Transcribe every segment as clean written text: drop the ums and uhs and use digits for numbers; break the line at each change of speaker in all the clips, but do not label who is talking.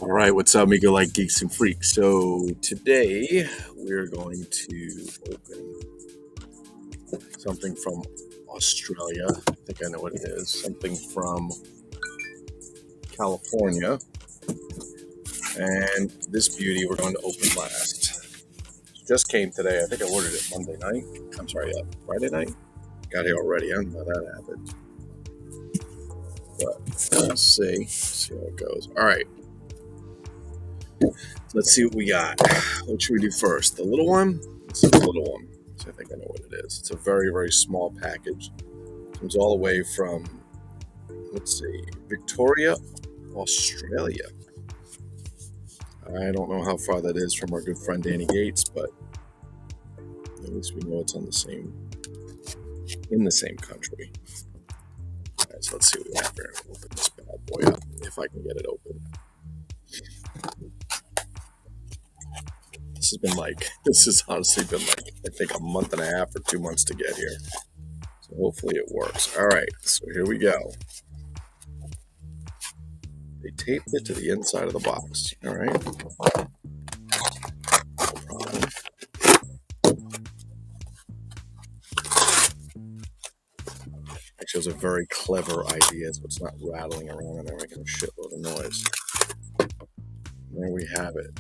All right, what's up, amigo like geeks and freaks? So today we're going to open something from Australia. I think I know what it is. Something from California. And this beauty we're going to open last. Just came today. I think I ordered it Monday night. I'm sorry, Friday night. Got here already. I don't know how that happened. But we'll see how it goes. All right. Let's see what we got. What should we do first? The little one? Let's do the little one. So I think I know what it is. It's a very, very small package. It comes all the way from, let's see, Victoria, Australia. I don't know how far that is from our good friend Danny Gates, but at least we know it's in the same country. All right, so let's see what we have here. Open this bad boy up, if I can get it open. This has honestly been I think a month and a half or 2 months to get here. So hopefully it works. All right, so here we go. They taped it to the inside of the box. All right. No problem. Actually, it was a very clever idea, so it's not rattling around and making a shitload of noise. And there we have it.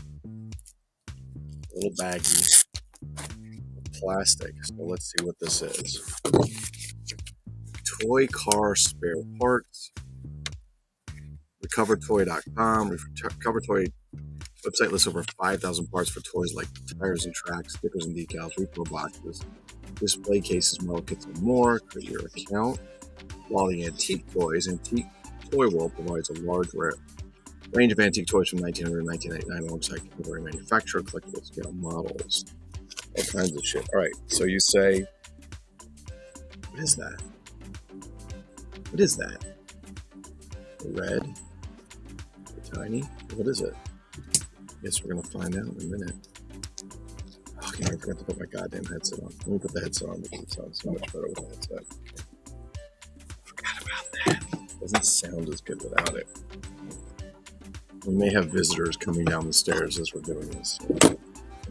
Little baggie. Plastic. So let's see what this is. Toy car spare parts. Recovertoy.com. Recovertoy website lists over 5,000 parts for toys like tires and tracks, stickers and decals, repo boxes, display cases, model kits, and more. Create your account. While the Antique Toy World provides a large range of antique toys from 1900 to 1999 alongside contemporary manufacturer collectible scale models. All kinds of shit. All right, so you say, what is that? What is that? Red? Tiny? What is it? I guess we're going to find out in a minute. Oh, I forgot to put my goddamn headset on. Let me put the headset on because it sounds so much better with the headset. I forgot about that. Doesn't sound as good without it. We may have visitors coming down the stairs as we're doing this. I'd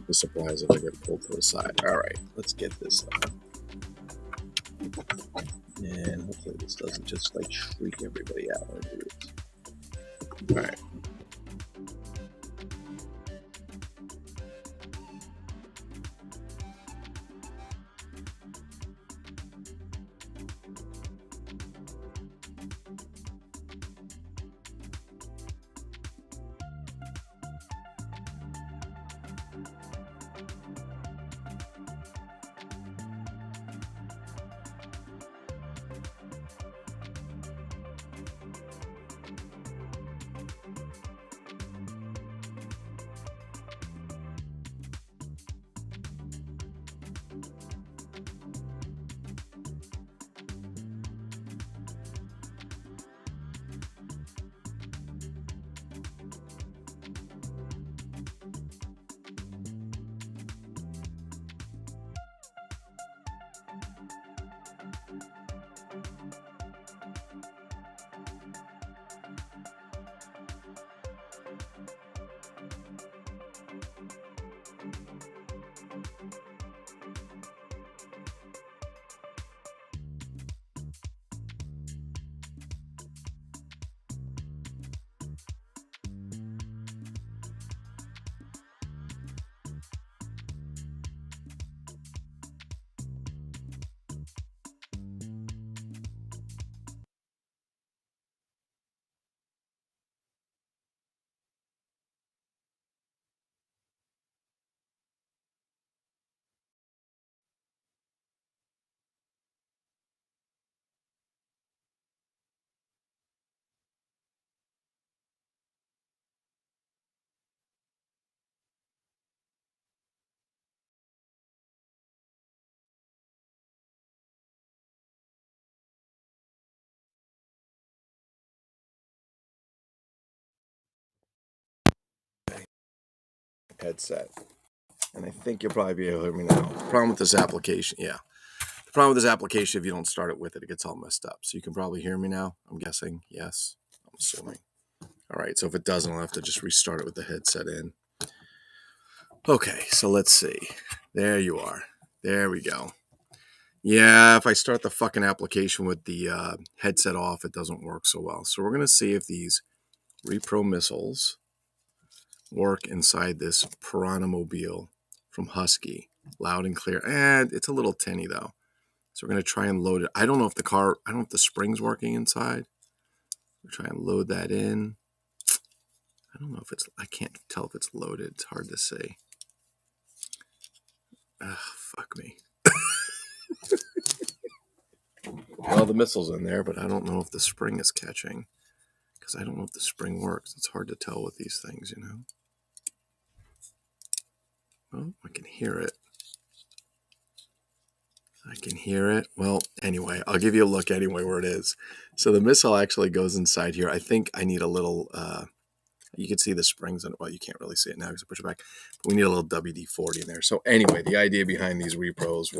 be surprised if I get pulled to the side. All right, let's get this on. And hopefully this doesn't just shriek everybody out when I do this. All right. Headset. And I think you'll probably be able to hear me now. The problem with this application, The problem with this application, if you don't start it with it, it gets all messed up. So you can probably hear me now, I'm guessing. Yes, I'm assuming. All right, so if it doesn't, I'll have to just restart it with the headset in. Okay, so let's see. There you are. There we go. Yeah, if I start the fucking application with the headset off, it doesn't work so well. So we're going to see if these repro missiles work inside this Piranha Mobile from Husky. Loud and clear. And it's a little tinny, though. So we're going to try and load it. I don't know if the spring's working inside. We'll try and load that in. I don't know if I can't tell if it's loaded. It's hard to see. Fuck me. Well, the missile's in there, but I don't know if the spring is catching. Because I don't know if the spring works. It's hard to tell with these things, you know. Oh, I can hear it. I can hear it. Well, anyway, I'll give you a look anyway where it is. So the missile actually goes inside here. I think I need a little, you can see the springs in it. Well, you can't really see it now because I push it back. But we need a little WD-40 in there. So anyway, the idea behind these repros,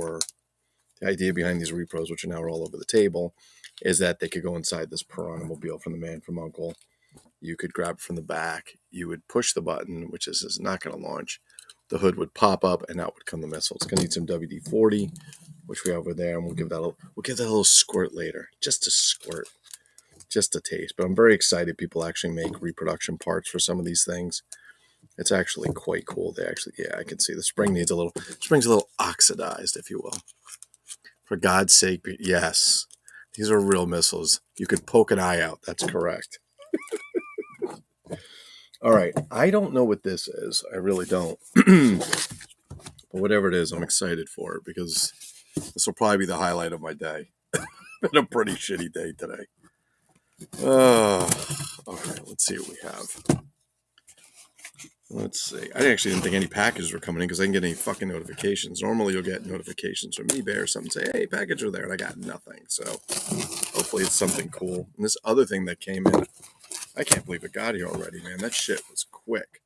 which are now all over the table, is that they could go inside this Piranha Mobile from the Man from U.N.C.L.E. You could grab it from the back. You would push the button, which is not going to launch. The hood would pop up, and out would come the missile. It's going to need some WD-40, which we have over there, and we'll give that a little squirt later, just a squirt, just a taste. But I'm very excited. People actually make reproduction parts for some of these things. It's actually quite cool. I can see the spring's a little oxidized, if you will. For God's sake, yes, these are real missiles. You could poke an eye out. That's correct. All right. I don't know what this is. I really don't. But whatever it is, I'm excited for it because this will probably be the highlight of my day. Been a pretty shitty day today. Okay, let's see what we have. Let's see. I actually didn't think any packages were coming in because I didn't get any fucking notifications. Normally you'll get notifications from eBay or something, say, hey, package are there, and I got nothing. So hopefully it's something cool. And this other thing that came in, I can't believe it got here already, man. That shit was quick.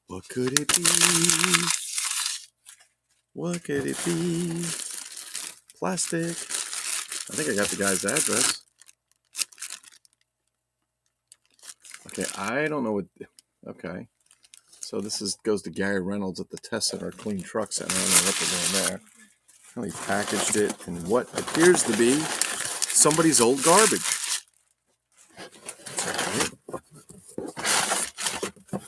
What could it be? What could it be? Plastic. I think I got the guy's address. Okay, I don't know what... Okay. So this goes to Gary Reynolds at the test center, Clean Truck Center. I don't know what they're doing there. Well, he packaged it in what appears to be somebody's old garbage.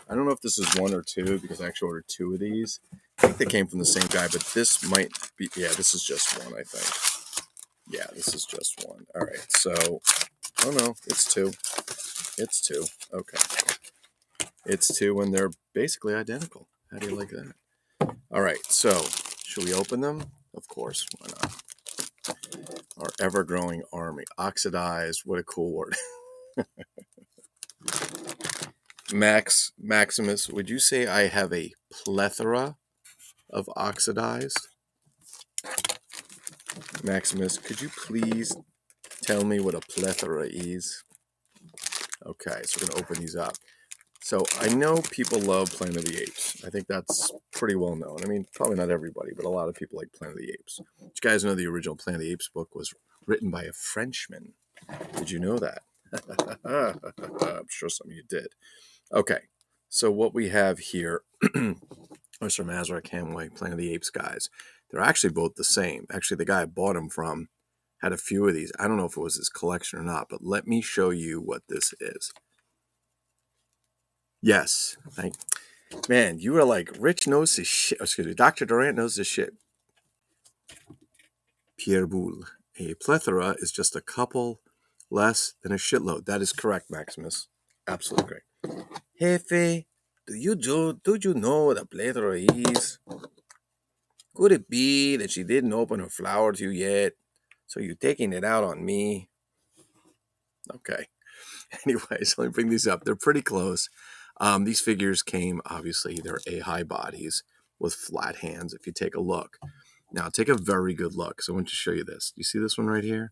I don't know if this is one or two because I actually ordered two of these. I think they came from the same guy, but this might be... Yeah, this is just one, I think. Yeah, this is just one. All right, so... Oh, no, it's two. It's two. Okay. It's two, and they're basically identical. How do you like that? All right, so should we open them? Of course, why not? Our ever-growing army. Oxidized, what a cool word. Maximus, would you say I have a plethora of oxidized? Maximus, could you please tell me what a plethora is? Okay, so we're going to open these up. So I know people love Planet of the Apes. I think that's pretty well known. I mean, probably not everybody, but a lot of people like Planet of the Apes. Did you guys know the original Planet of the Apes book was written by a Frenchman? Did you know that? I'm sure some of you did. Okay, so what we have here are some Azra Camway Planet of the Apes guys. They're actually both the same. Actually, the guy I bought them from had a few of these. I don't know if it was his collection or not, but let me show you what this is. Yes. Man, you are like, Rich knows his shit. Excuse me, Dr. Durant knows his shit. Pierre Boulle. A plethora is just a couple less than a shitload. That is correct, Maximus. Absolutely correct. Jefe, do you know what a plethora is? Could it be that she didn't open her flower to you yet? So you're taking it out on me? Okay. Anyways, let me bring these up. They're pretty close. These figures came, obviously, they're A-high bodies with flat hands, if you take a look. Now, take a very good look. So I want to show you this. You see this one right here?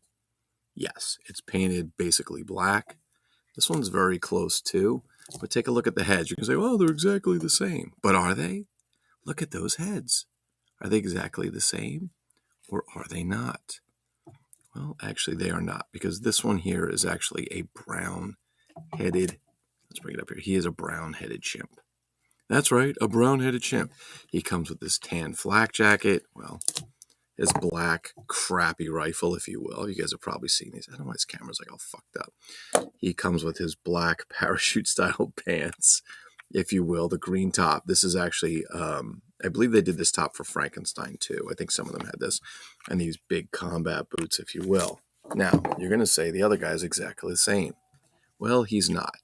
Yes, it's painted basically black. This one's very close, too. But take a look at the heads. You can say, well, they're exactly the same. But are they? Look at those heads. Are they exactly the same? Or are they not? Well, actually, they are not, because this one here is actually a brown-headed. Let's bring it up here. He is a brown-headed chimp. That's right, a brown-headed chimp. He comes with this tan flak jacket. Well, his black crappy rifle, if you will. You guys have probably seen these. I don't know why his camera's like all fucked up. He comes with his black parachute-style pants, if you will, the green top. This is actually, I believe they did this top for Frankenstein too. I think some of them had this. And these big combat boots, if you will. Now, you're going to say the other guy's exactly the same. Well, he's not.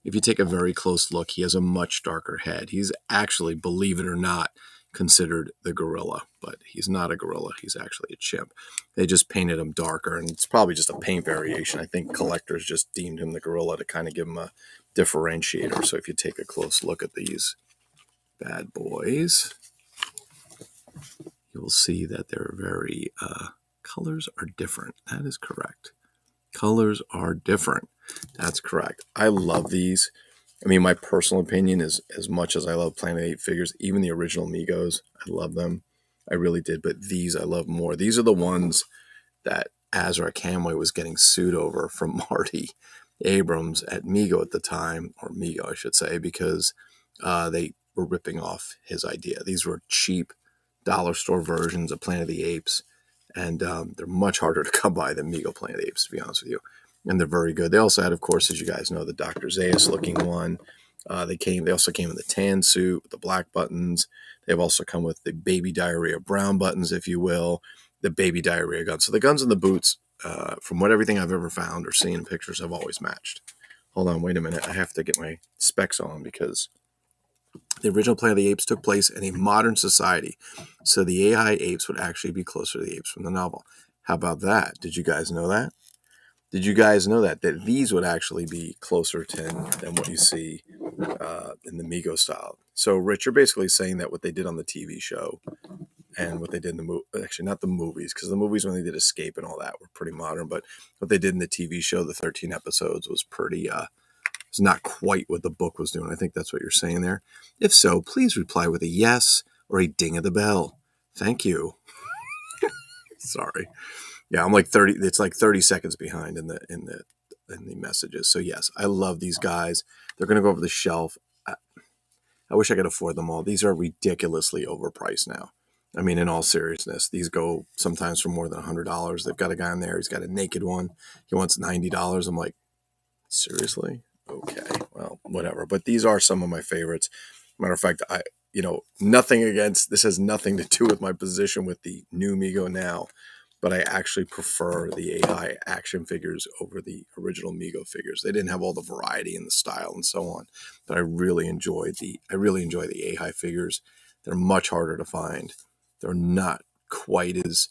If you take a very close look, he has a much darker head. He's actually, believe it or not, considered the gorilla, but he's not a gorilla. He's actually a chimp. They just painted him darker, and it's probably just a paint variation. I think collectors just deemed him the gorilla to kind of give him a differentiator. So if you take a close look at these bad boys, you will see that they're very, colors are different. That is correct. Colors are different. That's correct. I love these. I mean, my personal opinion is, as much as I love Planet 8 figures, even the original Migos, I love them. I really did. But these I love more. These are the ones that Azra Camway was getting sued over from Marty Abrams at Mego at the time, or Mego, I should say, because they were ripping off his idea. These were cheap dollar store versions of Planet of the Apes, and they're much harder to come by than Mego Planet of the Apes, to be honest with you. And they're very good. They also had, of course, as you guys know, the Dr. Zaius looking one. They also came in the tan suit with the black buttons. They've also come with the baby diarrhea brown buttons, if you will, the baby diarrhea guns. So the guns and the boots, from everything I've ever found or seen in pictures, have always matched. Hold on, wait a minute. I have to get my specs on, because the original Planet of the Apes took place in a modern society. So the AI apes would actually be closer to the apes from the novel. How about that? Did you guys know that? Did you guys know that these would actually be closer than what you see in the Mego style? So, Rich, you're basically saying that what they did on the TV show and what they did in the movie, actually not the movies, because the movies when they did Escape and all that were pretty modern, but what they did in the TV show, the 13 episodes, was pretty, was not quite what the book was doing. I think that's what you're saying there. If so, please reply with a yes or a ding of the bell. Thank you. Sorry. Yeah, I'm like 30. It's like 30 seconds behind in the messages. So yes, I love these guys. They're going to go over the shelf. I wish I could afford them all. These are ridiculously overpriced now. I mean, in all seriousness, these go sometimes for more than $100. They've got a guy in there. He's got a naked one. He wants $90. I'm like, seriously? Okay, well, whatever. But these are some of my favorites. Matter of fact, nothing against, this has nothing to do with my position with the new Mego now, but I actually prefer the AI action figures over the original Mego figures. They didn't have all the variety and the style and so on, but I really enjoy the AI figures. They're much harder to find. They're not quite as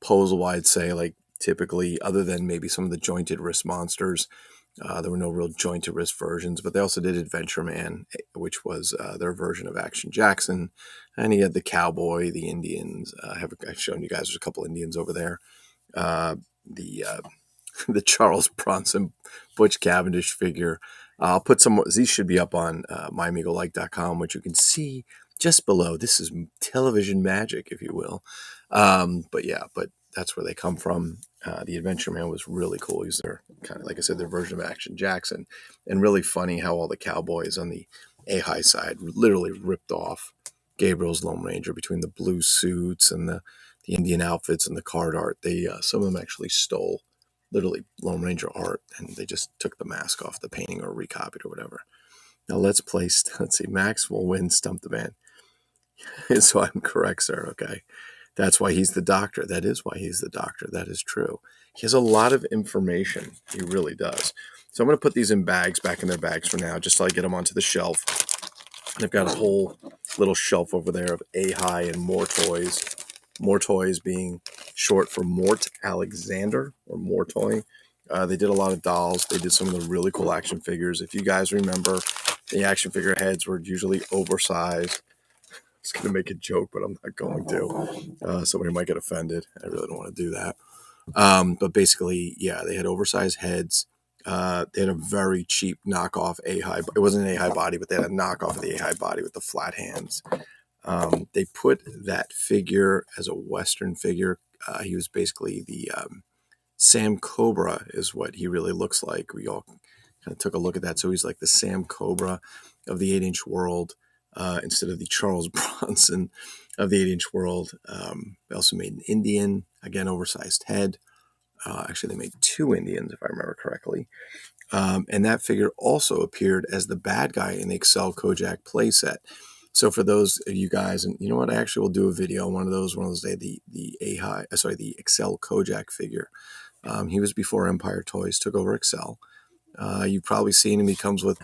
posable, I'd say, like typically, other than maybe some of the jointed wrist monsters. There were no real jointed wrist versions, but they also did Adventure Man, which was their version of Action Jackson. And he had the cowboy, the Indians. I've shown you guys, there's a couple Indians over there. The the Charles Bronson Butch Cavendish figure. I'll put some, these should be up on mymegolike.com, which you can see just below. This is television magic, if you will. But that's where they come from. The Adventure Man was really cool. He's their kind of, like I said, their version of Action Jackson. And really funny how all the cowboys on the AI side literally ripped off Gabriel's Lone Ranger between the blue suits and the Indian outfits and the card art. Some of them actually stole literally Lone Ranger art, and they just took the mask off the painting or recopied or whatever. Now let's see, Max will win Stump the Man. So I'm correct, sir. Okay. That's why he's the doctor. That is why he's the doctor. That is true. He has a lot of information. He really does. So I'm going to put these in bags, back in their bags for now, just so I get them onto the shelf. They've got a whole little shelf over there of A-High and more toys. More toys being short for Mort Alexander or Mortoy. They did a lot of dolls. They did some of the really cool action figures. If you guys remember, the action figure heads were usually oversized. I was going to make a joke, but I'm not going to. Somebody might get offended. I really don't want to do that. But basically, yeah, they had oversized heads. They had a very cheap knockoff A-High. It wasn't an A-High body, but they had a knockoff of the A-High body with the flat hands. They put that figure as a Western figure. He was basically the Sam Cobra is what he really looks like. We all kind of took a look at that. So he's like the Sam Cobra of the 8-inch world, instead of the Charles Bronson of the 8-inch world. They also made an Indian, again, oversized head. Actually, they made 2 Indians, if I remember correctly. And that figure also appeared as the bad guy in the Excel Kojak playset. So for those of you guys, and you know what, I actually will do a video on one of those days. The Excel Kojak figure. He was before Empire Toys took over Excel. You've probably seen him. He comes with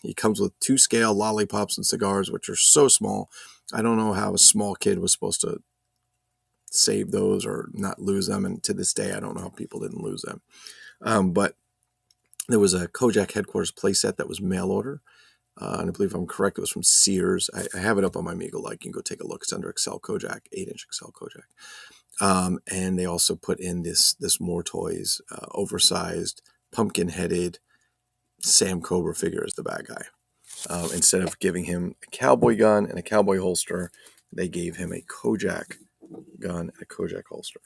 2-scale lollipops and cigars, which are so small. I don't know how a small kid was supposed to save those or not lose them. And to this day, I don't know how people didn't lose them. But there was a Kojak headquarters playset that was mail order. And I believe if I'm correct, it was from Sears. I have it up on my Meagle. Like, you can go take a look. It's under Excel Kojak, 8-inch Excel Kojak. And they also put in this More Toys, oversized, pumpkin-headed Sam Cobra figure as the bad guy. Instead of giving him a cowboy gun and a cowboy holster, they gave him a Kojak gun and a Kojak holster.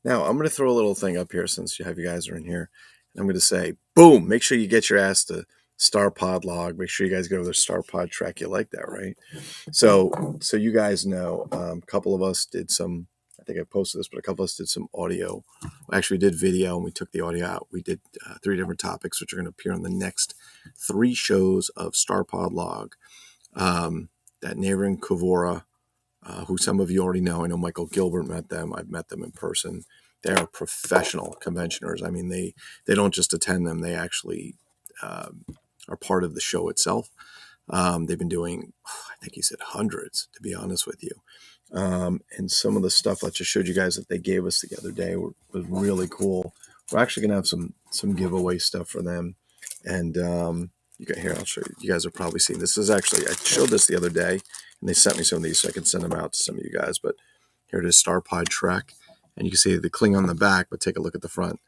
Now, I'm going to throw a little thing up here since you guys are in here. I'm going to say, boom, make sure you get your ass to Star Pod Log. Make sure you guys go to the Star Pod track. You like that, right? So you guys know, a couple of us did some, I think I posted this, but a couple of us did some audio. We actually did video and we took the audio out. We did 3 different topics, which are going to appear on the next 3 shows of Star Pod Log. That Naren Kavora, who some of you already know. I know Michael Gilbert met them. I've met them in person. They are professional conventioners. I mean, they don't just attend them. They actually are part of the show itself. They've been doing, I think he said hundreds, to be honest with you. And some of the stuff I just showed you guys that they gave us the other day was really cool. We're actually going to have some giveaway stuff for them. And you got here, I'll show you. You guys have probably seen this. Is actually, I showed this the other day, and they sent me some of these so I can send them out to some of you guys. But here it is, Star Pod Trek. And you can see the Klingon on the back, but take a look at the front.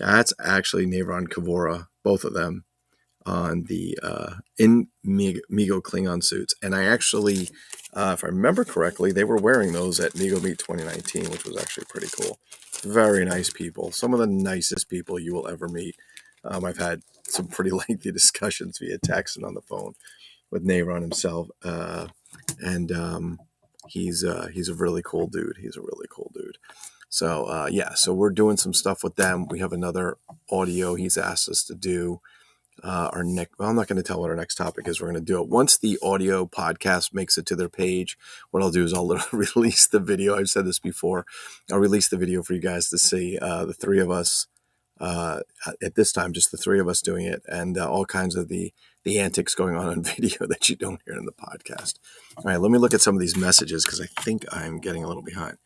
That's actually Naren Kavora, both of them, on the in Mego Klingon suits. And I actually, if I remember correctly, they were wearing those at Mego Meet 2019, which was actually pretty cool. Very nice people. Some of the nicest people you will ever meet. I've had some pretty lengthy discussions via text and on the phone with Naren himself. And he's a really cool dude. He's a really cool dude. So, so we're doing some stuff with them. We have another audio he's asked us to do. Our next, well, I'm not going to tell what our next topic is. We're going to do it once the audio podcast makes it to their page. What I'll do is I'll release the video. I've said this before. I'll release the video for you guys to see the 3 of us at this time, just the 3 of us doing it, and all kinds of the antics going on video that you don't hear in the podcast. All right, let me look at some of these messages because I think I'm getting a little behind.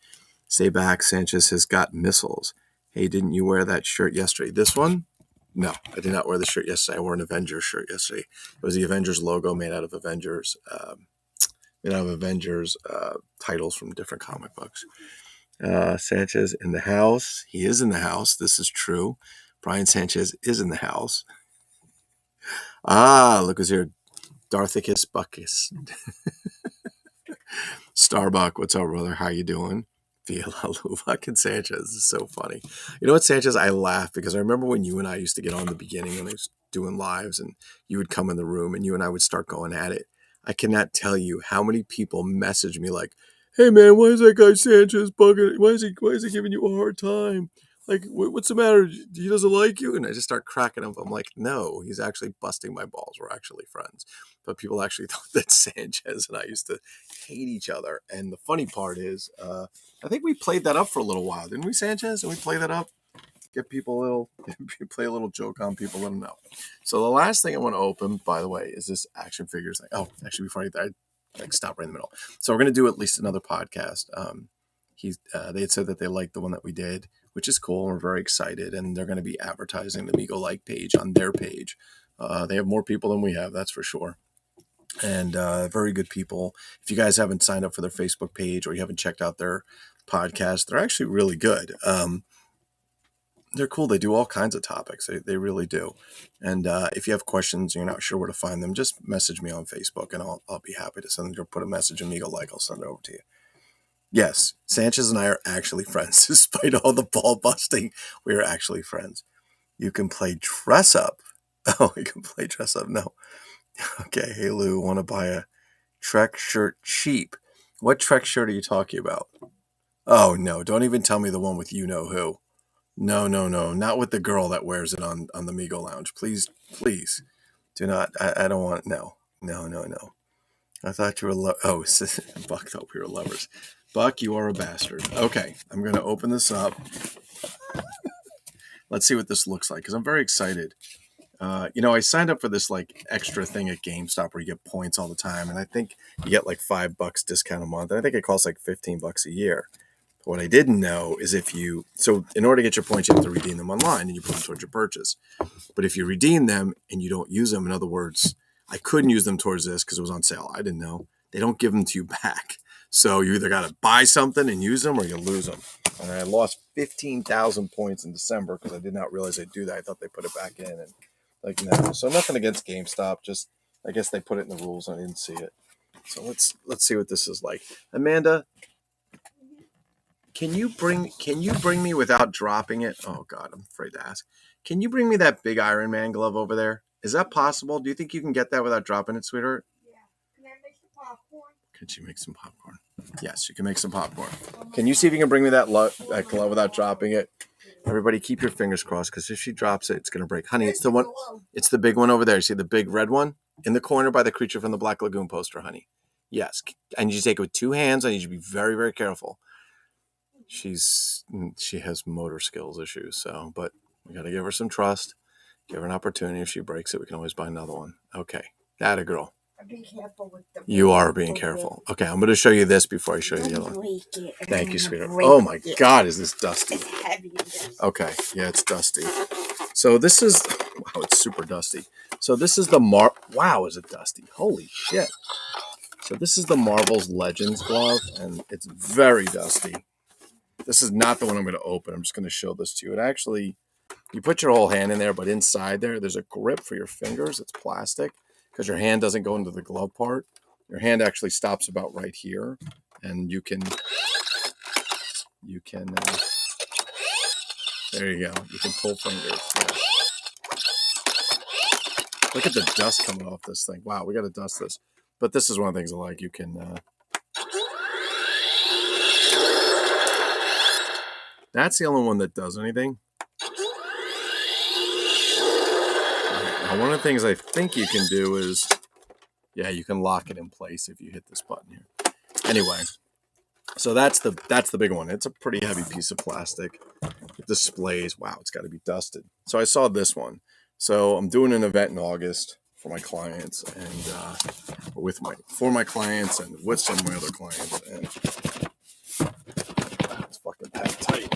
Stay back. Sanchez has got missiles. Hey, didn't you wear that shirt yesterday? This one? No, I did not wear the shirt yesterday. I wore an Avengers shirt yesterday. It was the Avengers logo made out of Avengers, titles from different comic books. Sanchez in the house. He is in the house. This is true. Brian Sanchez is in the house. Look who's here. Darthicus Buckus. Starbuck, what's up, brother? How you doing? Fucking Sanchez is so funny. You know what, Sanchez? I laugh because I remember when you and I used to get on the beginning when I was doing lives and you would come in the room and you and I would start going at it. I cannot tell you how many people message me like, hey man, why is that guy Sanchez bugging? Why is he giving you a hard time? Like, what's the matter? He doesn't like you? And I just start cracking up. I'm like, no, he's actually busting my balls. We're actually friends. But people actually thought that Sanchez and I used to hate each other. And the funny part is, I think we played that up for a little while, didn't we, Sanchez? And we play that up, get people play a little joke on people, let them know. So the last thing I want to open, by the way, is this action figures thing. Oh, actually, before I stop right in the middle. So we're going to do at least another podcast. They had said that they liked the one that we did, which is cool. We're very excited, and they're going to be advertising the Mego Like page on their page. They have more people than we have, that's for sure. And very good people. If you guys haven't signed up for their Facebook page or you haven't checked out their podcast, they're actually really good. They're cool. They do all kinds of topics. They really do. And if you have questions and you're not sure where to find them, just message me on Facebook and I'll be happy to send them or put a message in Mego Like. I'll send it over to you. Yes, Sanchez and I are actually friends. Despite all the ball busting, we are actually friends. You can play dress up. Oh, you can play dress up. No. Okay. Hey, Lou, want to buy a Trek shirt cheap? What Trek shirt are you talking about? Oh, no. Don't even tell me the one with you know who. No, no, no. Not with the girl that wears it on the Migo Lounge. Please, please. Do not. I don't want. No. No, no, no. I thought you were. Oh, Buck thought we were lovers. Buck, you are a bastard. Okay. I'm going to open this up. Let's see what this looks like because I'm very excited. I signed up for this like extra thing at GameStop where you get points all the time, and I think you get like $5 discount a month. And I think it costs like $15 a year. What I didn't know is in order to get your points, you have to redeem them online and you put them towards your purchase. But if you redeem them and you don't use them, in other words, I couldn't use them towards this because it was on sale. I didn't know. They don't give them to you back. So you either got to buy something and use them or you lose them. And I lost 15,000 points in December because I did not realize they'd do that. I thought they put it back in. And no. So nothing against GameStop. Just I guess they put it in the rules and I didn't see it. So let's see what this is like. Amanda, can you bring me without dropping it? Oh God, I'm afraid to ask. Can you bring me that big Iron Man glove over there? Is that possible? Do you think you can get that without dropping it, sweetheart?
Yeah. Can I make some popcorn?
Could you make some popcorn? Yes, you can make some popcorn. Can you see if you can bring me that glove without dropping it? Everybody, keep your fingers crossed because if she drops it, it's going to break. Honey, it's the one. It's the big one over there. See the big red one in the corner by the Creature from the Black Lagoon poster, honey. Yes, I need you to take it with two hands. I need you to be very, very careful. She has motor skills issues, but we got to give her some trust. Give her an opportunity. If she breaks it, we can always buy another one. Okay, that a girl.
Be careful with the.
You are being careful. Okay, I'm going to show you this before I show you the other one. Thank you, sweetheart. Oh my God, is this dusty?
It's heavy.
Okay, yeah, it's dusty. So this is, wow, it's super dusty. So this is the wow, is it dusty? Holy shit. So this is the Marvel's Legends glove, and it's very dusty. This is not the one I'm going to open. I'm just going to show this to you. It actually, you put your whole hand in there, but inside there's a grip for your fingers. It's plastic because your hand doesn't go into the glove part. Your hand actually stops about right here, and you can, there you go. You can pull fingers. Yeah. Look at the dust coming off this thing. Wow, we got to dust this. But this is one of the things I like. You can, that's the only one that does anything. Now, one of the things I think you can do is, yeah, you can lock it in place if you hit this button here. Anyway, so that's the big one. It's a pretty heavy piece of plastic. It displays, wow, it's got to be dusted. So I saw this one. So I'm doing an event in August for my clients and for my clients and with some of my other clients. And it's fucking packed tight.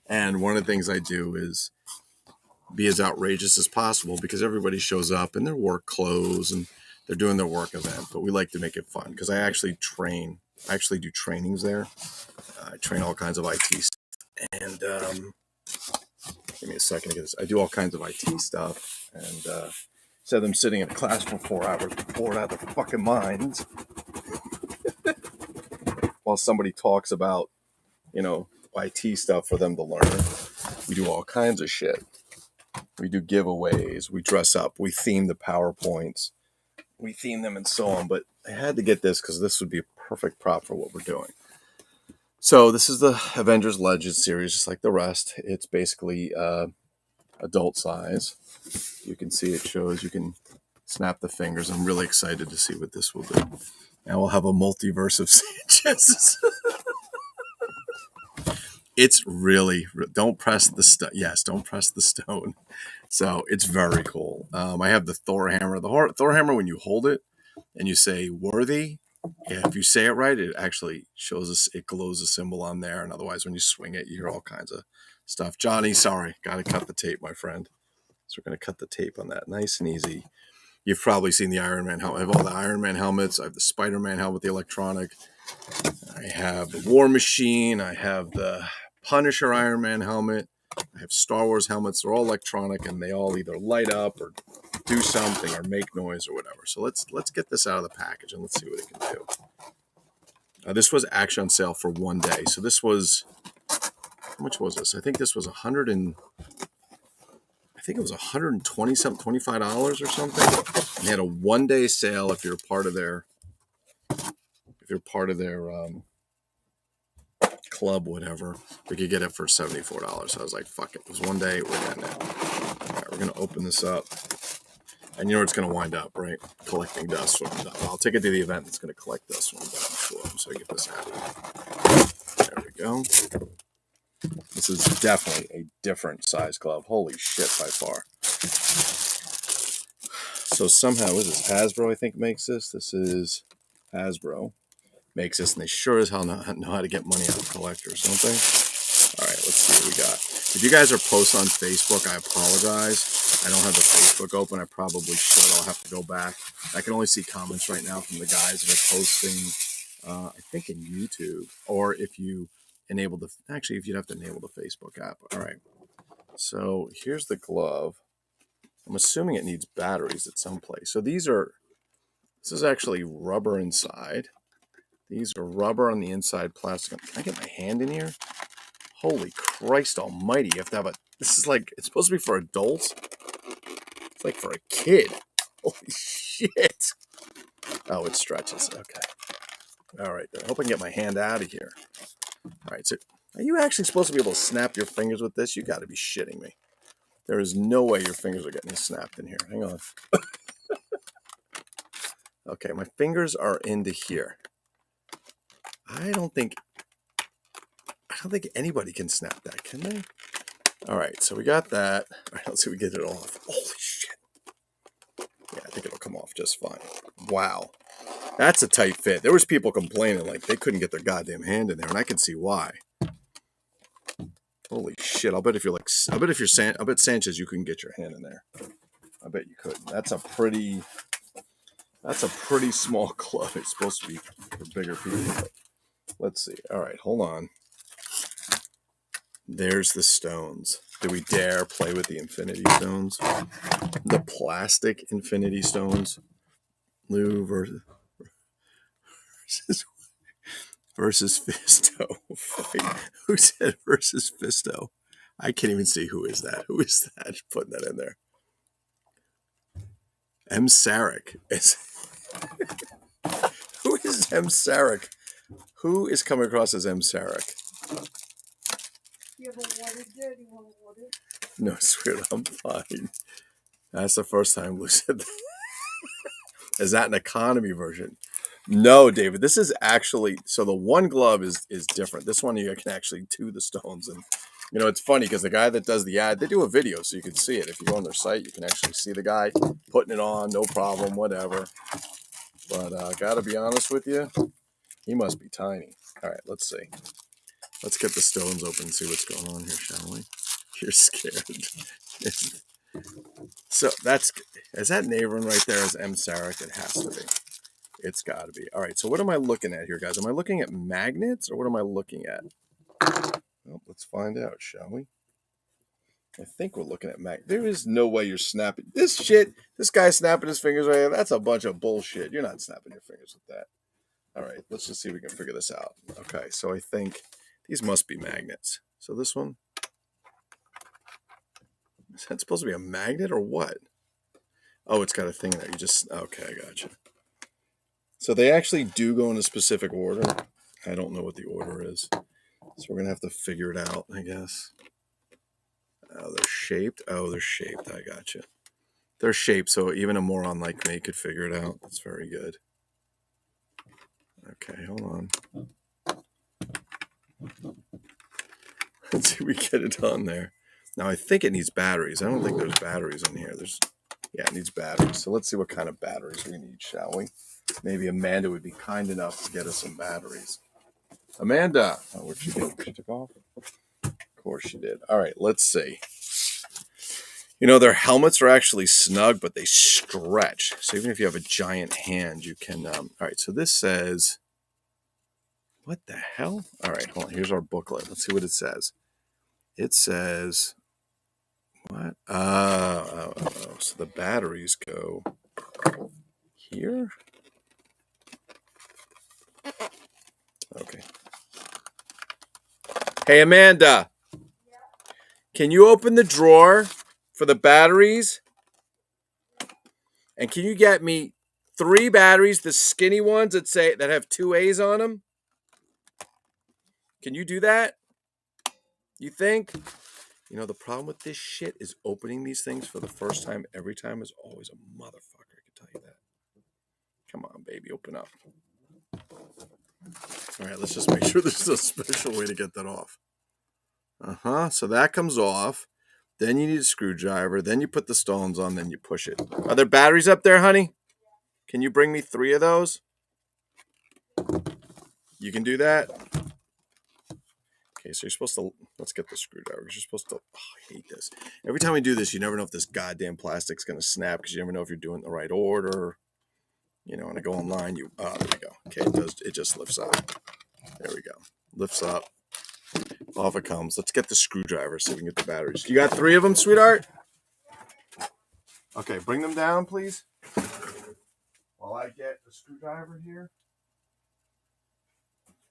And one of the things I do is be as outrageous as possible because everybody shows up in their work clothes and they're doing their work event, but we like to make it fun because I actually do trainings there. I train all kinds of IT stuff. And give me a second to get this. I do all kinds of IT stuff. And instead of them sitting in a class for 4 hours, bored out of their fucking minds, while somebody talks about, IT stuff for them to learn, we do all kinds of shit. We do giveaways. We dress up. We theme the PowerPoints. We theme them and so on. But I had to get this because this would be a perfect prop for what we're doing. So this is the Avengers Legends series, just like the rest. It's basically adult size. You can see it shows. You can snap the fingers. I'm really excited to see what this will do. Now we'll have a multiverse of Sanchez. It's really, don't press the stone. Yes, don't press the stone. So it's very cool. I have the Thor hammer. The Thor hammer, when you hold it and you say worthy, if you say it right, it actually shows us, it glows a symbol on there. And otherwise, when you swing it, you hear all kinds of stuff. Johnny, sorry, got to cut the tape, my friend. So we're going to cut the tape on that. Nice and easy. You've probably seen the Iron Man helmet. I have all the Iron Man helmets. I have the Spider-Man helmet, the electronic. I have the War Machine. I have the Punisher Iron Man helmet. I have Star Wars helmets. They're all electronic, and they all either light up or do something or make noise or whatever. So let's get this out of the package and let's see what it can do. This was actually on sale for 1 day. So this was, how much was this? I think this was I think it was 120 something, $25 or something. And they had a 1 day sale if you're part of their club, whatever. We could get it for $74. So I was like, fuck it. It was 1 day. We're getting it. All right, we're gonna open this up. And you know where it's going to wind up, right? Collecting dust when I'm done. I'll take it to the event that's going to collect dust when I'm done. So I get this out of here. There we go. This is definitely a different size glove. Holy shit, by far. So somehow, what is this? Hasbro, I think, makes this. This is Hasbro. Makes this, and they sure as hell know how to get money out of collectors, don't they? All right, let's see what we got. If you guys are posting on Facebook, I apologize. I don't have the Facebook open. I probably should. I'll have to go back. I can only see comments right now from the guys that are posting, I think in YouTube, or if you enable the, actually, if you'd have to enable the Facebook app. All right. So here's the glove. I'm assuming it needs batteries at some place. So this is actually rubber inside. These are rubber on the inside, plastic. Can I get my hand in here? Holy Christ almighty. You have to have this is like, it's supposed to be for adults. It's like for a kid. Holy shit. Oh, it stretches. Okay. All right. I hope I can get my hand out of here. All right. So are you actually supposed to be able to snap your fingers with this? You got to be shitting me. There is no way your fingers are getting snapped in here. Hang on. Okay. My fingers are into here. I don't think anybody can snap that, can they? All right, so we got that. All right, let's see if we get it off. Holy shit. Yeah, I think it'll come off just fine. Wow. That's a tight fit. There was people complaining like they couldn't get their goddamn hand in there, and I can see why. Holy shit. I bet Sanchez, you couldn't get your hand in there. I bet you couldn't. That's a pretty small club. It's supposed to be for bigger people. Let's see. All right, hold on. There's the stones. Do we dare play with the Infinity Stones? The plastic Infinity Stones. Lou versus Fisto. Who said versus Fisto? I can't even see who is that. Who is that? Putting that in there. M. Sarek. Who is M. Sarek? Who is coming across as M. Sarek?
You ever watered it? You want to water it?
No, sweet, I'm fine. That's the first time Lou said that. Is that an economy version? No, David. This is actually, so the one glove is different. This one you can actually do the stones. And, you know, it's funny because the guy that does the ad, they do a video so you can see it. If you go on their site, you can actually see the guy putting it on, no problem, whatever. But gotta be honest with you, he must be tiny. All right, let's see. Let's get the stones open and see what's going on here, shall we? You're scared. So is that neighboring right there is M. Sarek? It has to be. It's got to be. All right, so what am I looking at here, guys? Am I looking at magnets or what am I looking at? Well, let's find out, shall we? I think we're looking at magnets. There is no way you're snapping. This shit, this guy's snapping his fingers right here. That's a bunch of bullshit. You're not snapping your fingers with that. All right, let's just see if we can figure this out. Okay, so I think these must be magnets. So this one, is that supposed to be a magnet or what? Oh, it's got a thing in there. You just, okay, I got you. So they actually do go in a specific order. I don't know what the order is. So we're going to have to figure it out, I guess. Oh, they're shaped. Oh, they're shaped. I got you. They're shaped, so even a moron like me could figure it out. That's very good. Okay, hold on. Let's see if we get it on there. Now, I think it needs batteries. I don't think there's batteries in here. Yeah, it needs batteries. So let's see what kind of batteries we need, shall we? Maybe Amanda would be kind enough to get us some batteries. Amanda! Oh, where'd she go? She took off? Of course she did. All right, let's see. You know, their helmets are actually snug, but they stretch. So even if you have a giant hand, you can... all right, so this says... What the hell? All right, hold on. Here's our booklet. Let's see what it says. It says... What? Oh, so the batteries go here? Hey, Amanda, can you open the drawer for the batteries? And can you get me 3 batteries, the skinny ones that have 2 A's on them? Can you do that? You think? You know, the problem with this shit is opening these things for the first time every time is always a motherfucker. I can tell you that. Come on, baby, open up. All right, let's just make sure there's a special way to get that off. So that comes off. Then you need a screwdriver. Then you put the stones on. Then you push it. Are there batteries up there, honey? Can you bring me 3 of those? You can do that? Okay, so you're supposed to, let's get the screwdriver. You're supposed to, I hate this. Every time we do this, you never know if this goddamn plastic's going to snap because you never know if you're doing it in the right order. You know, when I go online, there we go. Okay, it just lifts up. There we go. Lifts up. Off it comes. Let's get the screwdriver so we can get the batteries. You got 3 of them, sweetheart? Okay, bring them down, please. While I get the screwdriver here.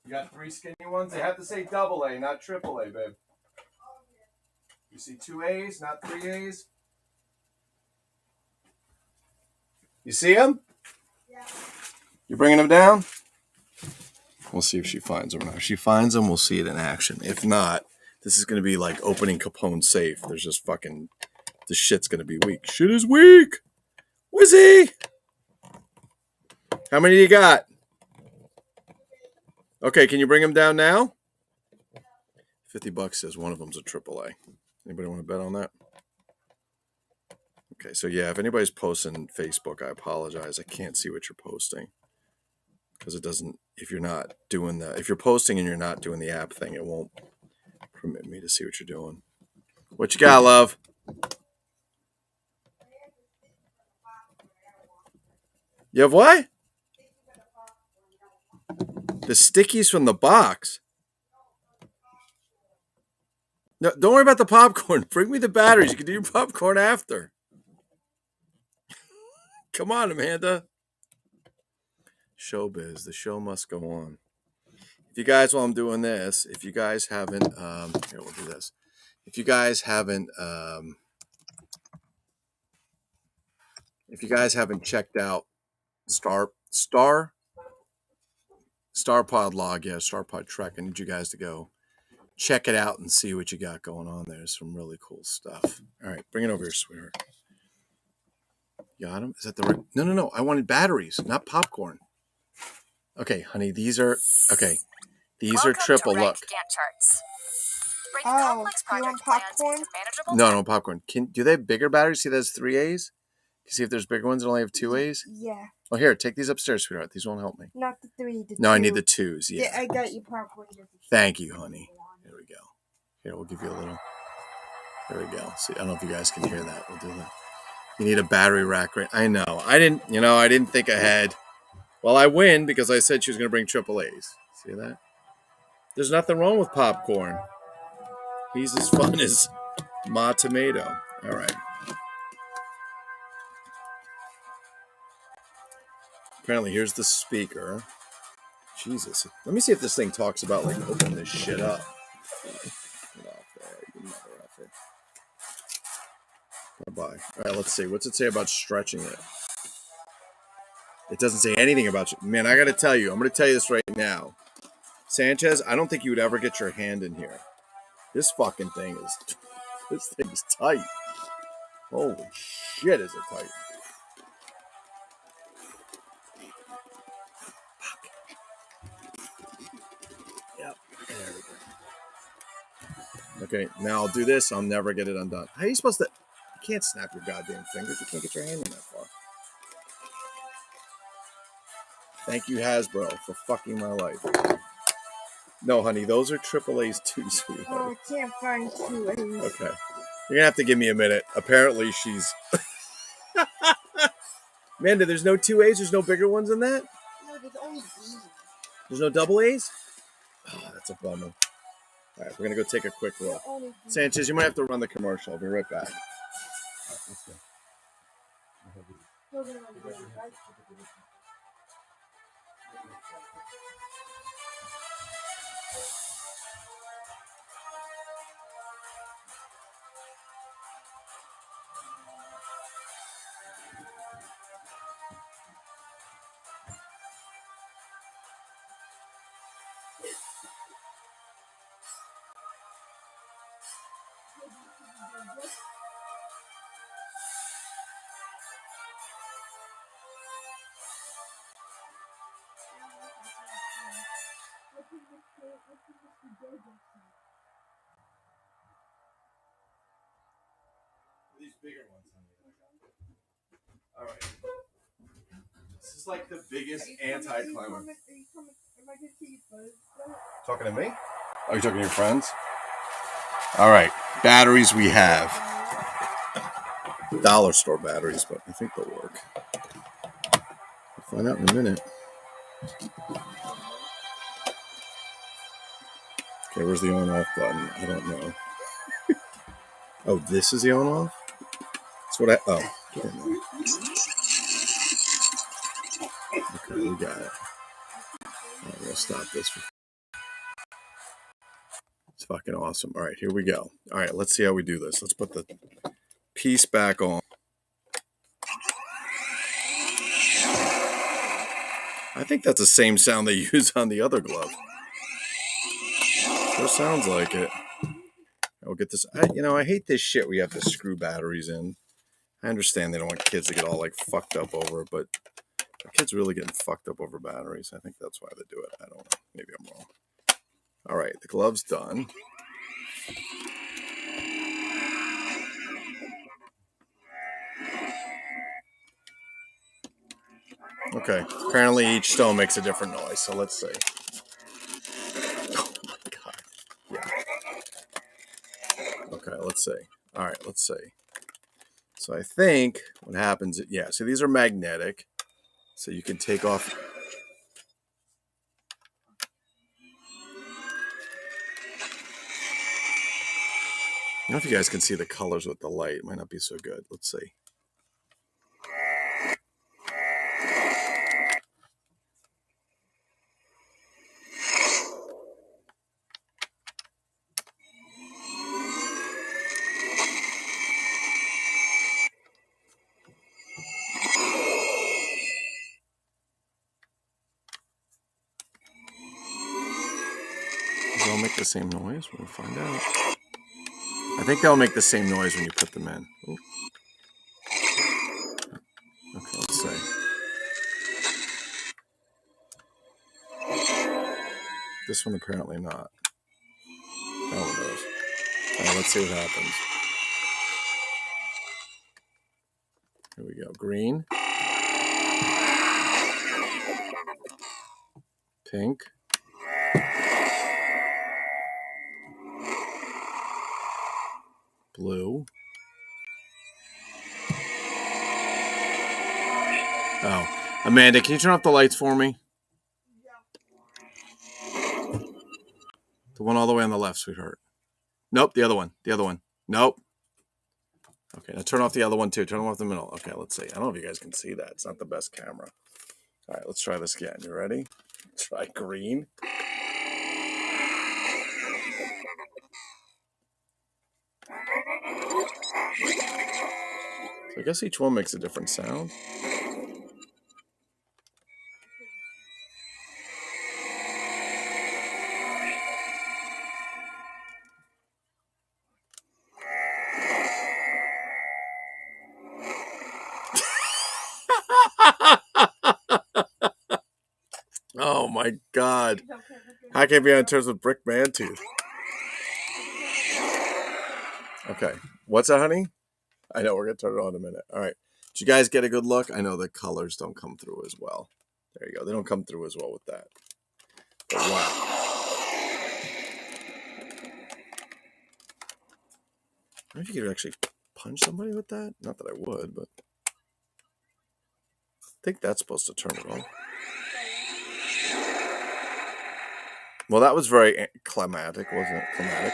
You got 3 skinny ones? They have to say double A, not triple A, babe. You see 2 A's, not 3 A's? You see them?
Yeah.
You bringing them down? We'll see if she finds them. If she finds them, we'll see it in action. If not, this is going to be like opening Capone's safe. There's just fucking, this shit's going to be weak. Shit is weak. Wizzy. How many do you got? Okay, can you bring them down now? $50 says one of them's a AAA. Anybody want to bet on that? Okay, so yeah, if anybody's posting Facebook, I apologize. I can't see what you're posting. Because it doesn't, if you're not doing if you're posting and you're not doing the app thing, it won't permit me to see what you're doing. What you got, love? You have what? The stickies from the box. No, don't worry about the popcorn. Bring me the batteries. You can do your popcorn after. Come on, Amanda. Showbiz. The show must go on. If you guys, while I'm doing this, if you guys haven't, here, we'll do this. If you guys haven't checked out Starpod Log, yeah, Starpod Trek, I need you guys to go check it out and see what you got going on there. There's some really cool stuff. All right, bring it over here, sweetheart. You got them? Is that the right? No. I wanted batteries, not popcorn. Okay, honey, these are triple. Look.
Oh, do you want popcorn?
No, popcorn. Do they have bigger batteries? See, there's 3 A's. You see if there's bigger ones that only have 2 A's?
Yeah.
Oh, here, take these upstairs, sweetheart. These won't help me.
Not the 3, the 2.
No, I need the 2s. Yeah.
I got you popcorn.
Thank you, honey. Here we go. Here, we'll give you a little. There we go. See, I don't know if you guys can hear that. We'll do that. You need a battery rack, right? I know. I didn't think ahead. Well, I win because I said she was going to bring triple A's. See that? There's nothing wrong with popcorn. He's as fun as Ma Tomato. All right. Apparently, here's the speaker. Jesus. Let me see if this thing talks about, like, opening this shit up. Get off there, you mother effer. Bye-bye. All right, let's see. What's it say about stretching it? It doesn't say anything about you. Man, I got to tell you. I'm going to tell you this right now. Sanchez, I don't think you would ever get your hand in here. This fucking thing is tight. Holy shit, is it tight. Yep. There we go. Okay, now I'll do this. I'll never get it undone. How are you supposed to? You can't snap your goddamn fingers. You can't get your hand in that far. Thank you, Hasbro, for fucking my life. No, honey, those are triple A's too, sweetheart.
Oh, I can't find 2 A's.
Okay. You're going to have to give me a minute. Apparently, she's... Amanda, there's no 2 A's? There's no bigger ones than that?
No, there's only B's.
There's no double A's? Oh, that's a bummer. All right, we're going to go take a quick look. Sanchez, you might have to run the commercial. I'll be right back. All right, let's go. These bigger ones, honey. All right. This is like the biggest anti-climber. Talking to me? Are you talking to your friends? All right. Batteries we have. Dollar store batteries, but I think they'll work. We'll find out in a minute. Okay, where's the on-off button? I don't know. Oh, this is the on-off? That's what I... Oh, get in there. Okay, we got it. All right, we'll stop this. It's fucking awesome. All right, here we go. All right, let's see how we do this. Let's put the piece back on. I think that's the same sound they use on the other glove. Sure sounds like it. I'll get this. I hate this shit where you have to screw batteries in. I understand they don't want kids to get all like fucked up over it, but are kids really getting fucked up over batteries? I think that's why they do it. I don't know. Maybe I'm wrong. All right, the glove's done. Okay, apparently each stone makes a different noise, so let's see. Oh my god. Yeah. Okay, let's see. All right, let's see. So I think what happens, yeah, so these are magnetic, so you can take off. I don't know if you guys can see the colors with the light. It might not be so good. Let's see. Does it all make the same noise? We'll find out. I think they'll make the same noise when you put them in. Ooh. Okay, let's see. This one apparently not. That one does. All right, let's see what happens. Here we go. Green. Pink. Blue. Oh, Amanda, can you turn off the lights for me? The one all the way on the left, sweetheart. Nope, the other one. The other one. Nope. Okay, now turn off the other one too. Turn them off the middle. Okay, let's see. I don't know if you guys can see that. It's not the best camera. All right, let's try this again. You ready? Try green. So I guess each one makes a different sound. Oh my god. How can it be on terms with Brick Mantooth? Okay. What's that, honey? I know, we're going to turn it on in a minute. All right. Did you guys get a good look? I know the colors don't come through as well. There you go. They don't come through as well with that. But wow. I wonder if you could actually punch somebody with that. Not that I would, but I think that's supposed to turn it on. Well, that was very climatic, wasn't it? Climatic.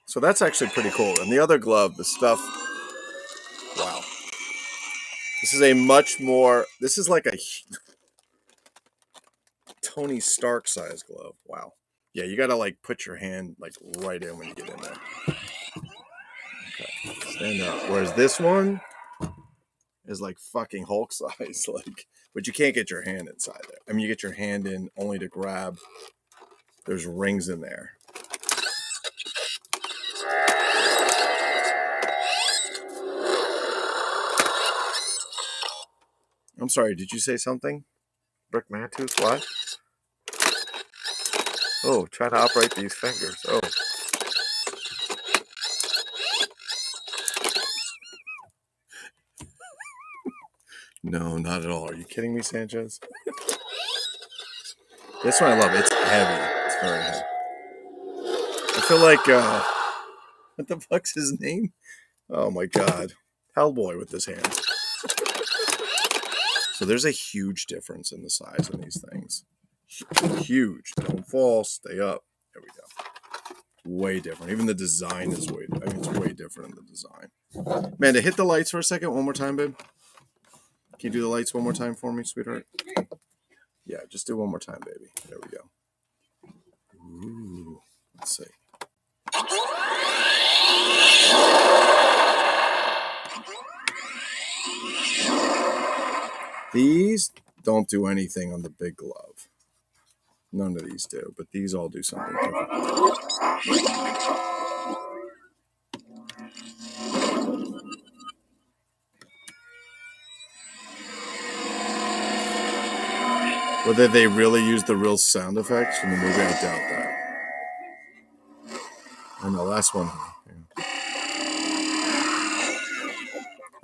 So that's actually pretty cool. And the other glove, the stuff, wow. This is a much more, this is like a Tony Stark size glove. Wow. Yeah, you got to like put your hand like right in when you get in there. Okay, stand up. Whereas this one, is like fucking Hulk size. Like, but you can't get your hand inside there. I mean, you get your hand in only to grab. There's rings in there. I'm sorry, did you say something? Brick Mantooth, what? Oh, try to operate these fingers. Oh. No, not at all. Are you kidding me, Sanchez? This one I love. It's heavy. It's very heavy. I feel like, what the fuck's his name? Oh my god. Hellboy with his hands. So there's a huge difference in the size of these things. Huge. Don't fall. Stay up. There we go. Way different. Even the design is way. I mean, it's way different in the design. Amanda, hit the lights for a second. One more time, babe. Can you do the lights one more time for me, sweetheart? Yeah, just do one more time, baby. There we go. Ooh. Let's see. These don't do anything on the big glove. None of these do, but these all do something different. Whether they really use the real sound effects from the movie, I doubt that. Oh no, last one. Yeah.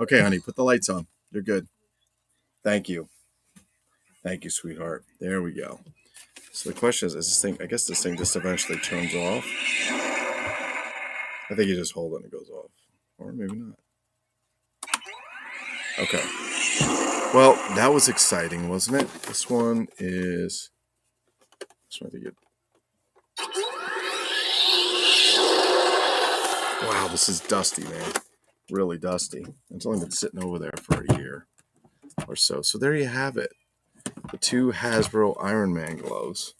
Okay, honey, put the lights on. You're good. Thank you. Thank you, sweetheart. There we go. So the question is this thing, I guess this thing just eventually turns off. I think you just hold it and it goes off. Or maybe not. Okay. Well, that was exciting, wasn't it? This one is... This one I think Wow, this is dusty, man. Really dusty. It's only been sitting over there for a year or so. So there you have it. The two Hasbro Iron Man gloves.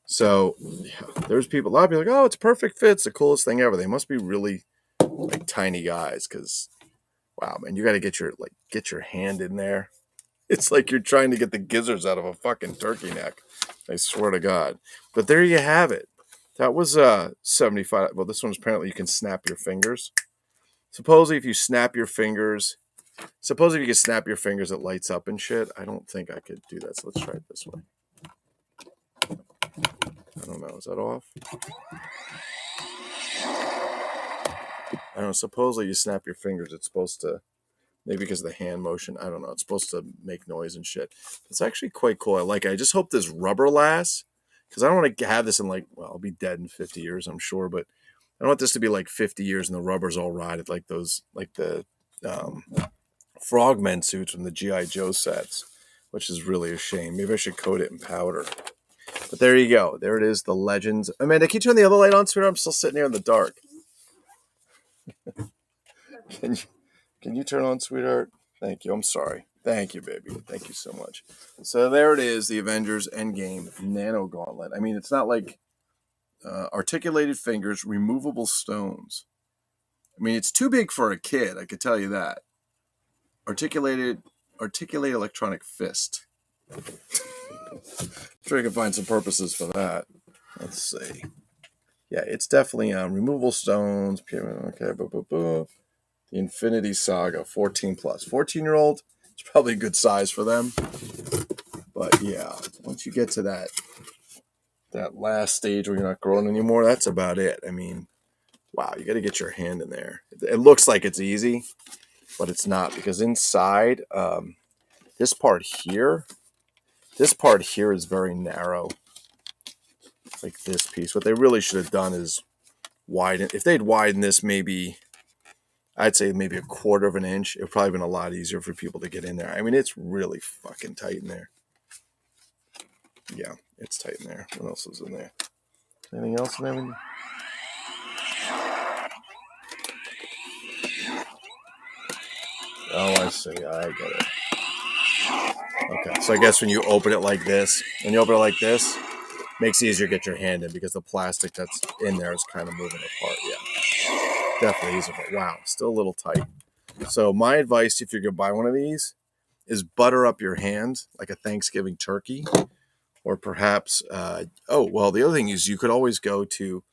So yeah, there's people, a lot of people like, oh, it's a perfect fit. It's the coolest thing ever. They must be really like tiny guys because, wow, man, you got to get your hand in there. It's like you're trying to get the gizzards out of a fucking turkey neck. I swear to God. But there you have it. That was 75. Well, this one's apparently you can snap your fingers. Supposedly, if you snap your fingers, it lights up and shit. I don't think I could do that. So let's try it this way. I don't know. Is that off? I don't know. Supposedly, you snap your fingers. It's supposed to, maybe because of the hand motion. I don't know. It's supposed to make noise and shit. It's actually quite cool. I like it. I just hope this rubber lasts because I don't want to have this in like, well, I'll be dead in 50 years, I'm sure. But I don't want this to be like 50 years and the rubber's all rotted like those, like the Frogmen suits from the G.I. Joe sets, which is really a shame. Maybe I should coat it in powder. But there you go. There it is, the Legends. Amanda, can you turn the other light on, sweetheart? I'm still sitting here in the dark. Can you turn on, sweetheart? Thank you. I'm sorry. Thank you, baby. Thank you so much. So there it is, the Avengers Endgame Nano Gauntlet. I mean, it's not like articulated fingers, removable stones. I mean, it's too big for a kid, I could tell you that. Articulated electronic fist. Sure, I can find some purposes for that. Let's see. Yeah, it's definitely removable stones. Okay, the Infinity Saga, 14 plus. 14-year-old, it's probably a good size for them. But yeah, once you get to that last stage where you're not growing anymore, that's about it. I mean, wow, you got to get your hand in there. It looks like it's easy, but it's not because inside, this part here is very narrow. Like this piece. What they really should have done is widen. If they'd widened this maybe, I'd say maybe a quarter of an inch, it would probably been a lot easier for people to get in there. I mean, it's really fucking tight in there. Yeah, it's tight in there. What else is in there? Anything else in there? Oh, I see. I get it. Okay, so I guess when you open it like this, makes it easier to get your hand in because the plastic that's in there is kind of moving apart. Yeah, definitely easier. But wow, still a little tight. So my advice, if you're going to buy one of these, is butter up your hand like a Thanksgiving turkey. Or perhaps, the other thing is you could always go to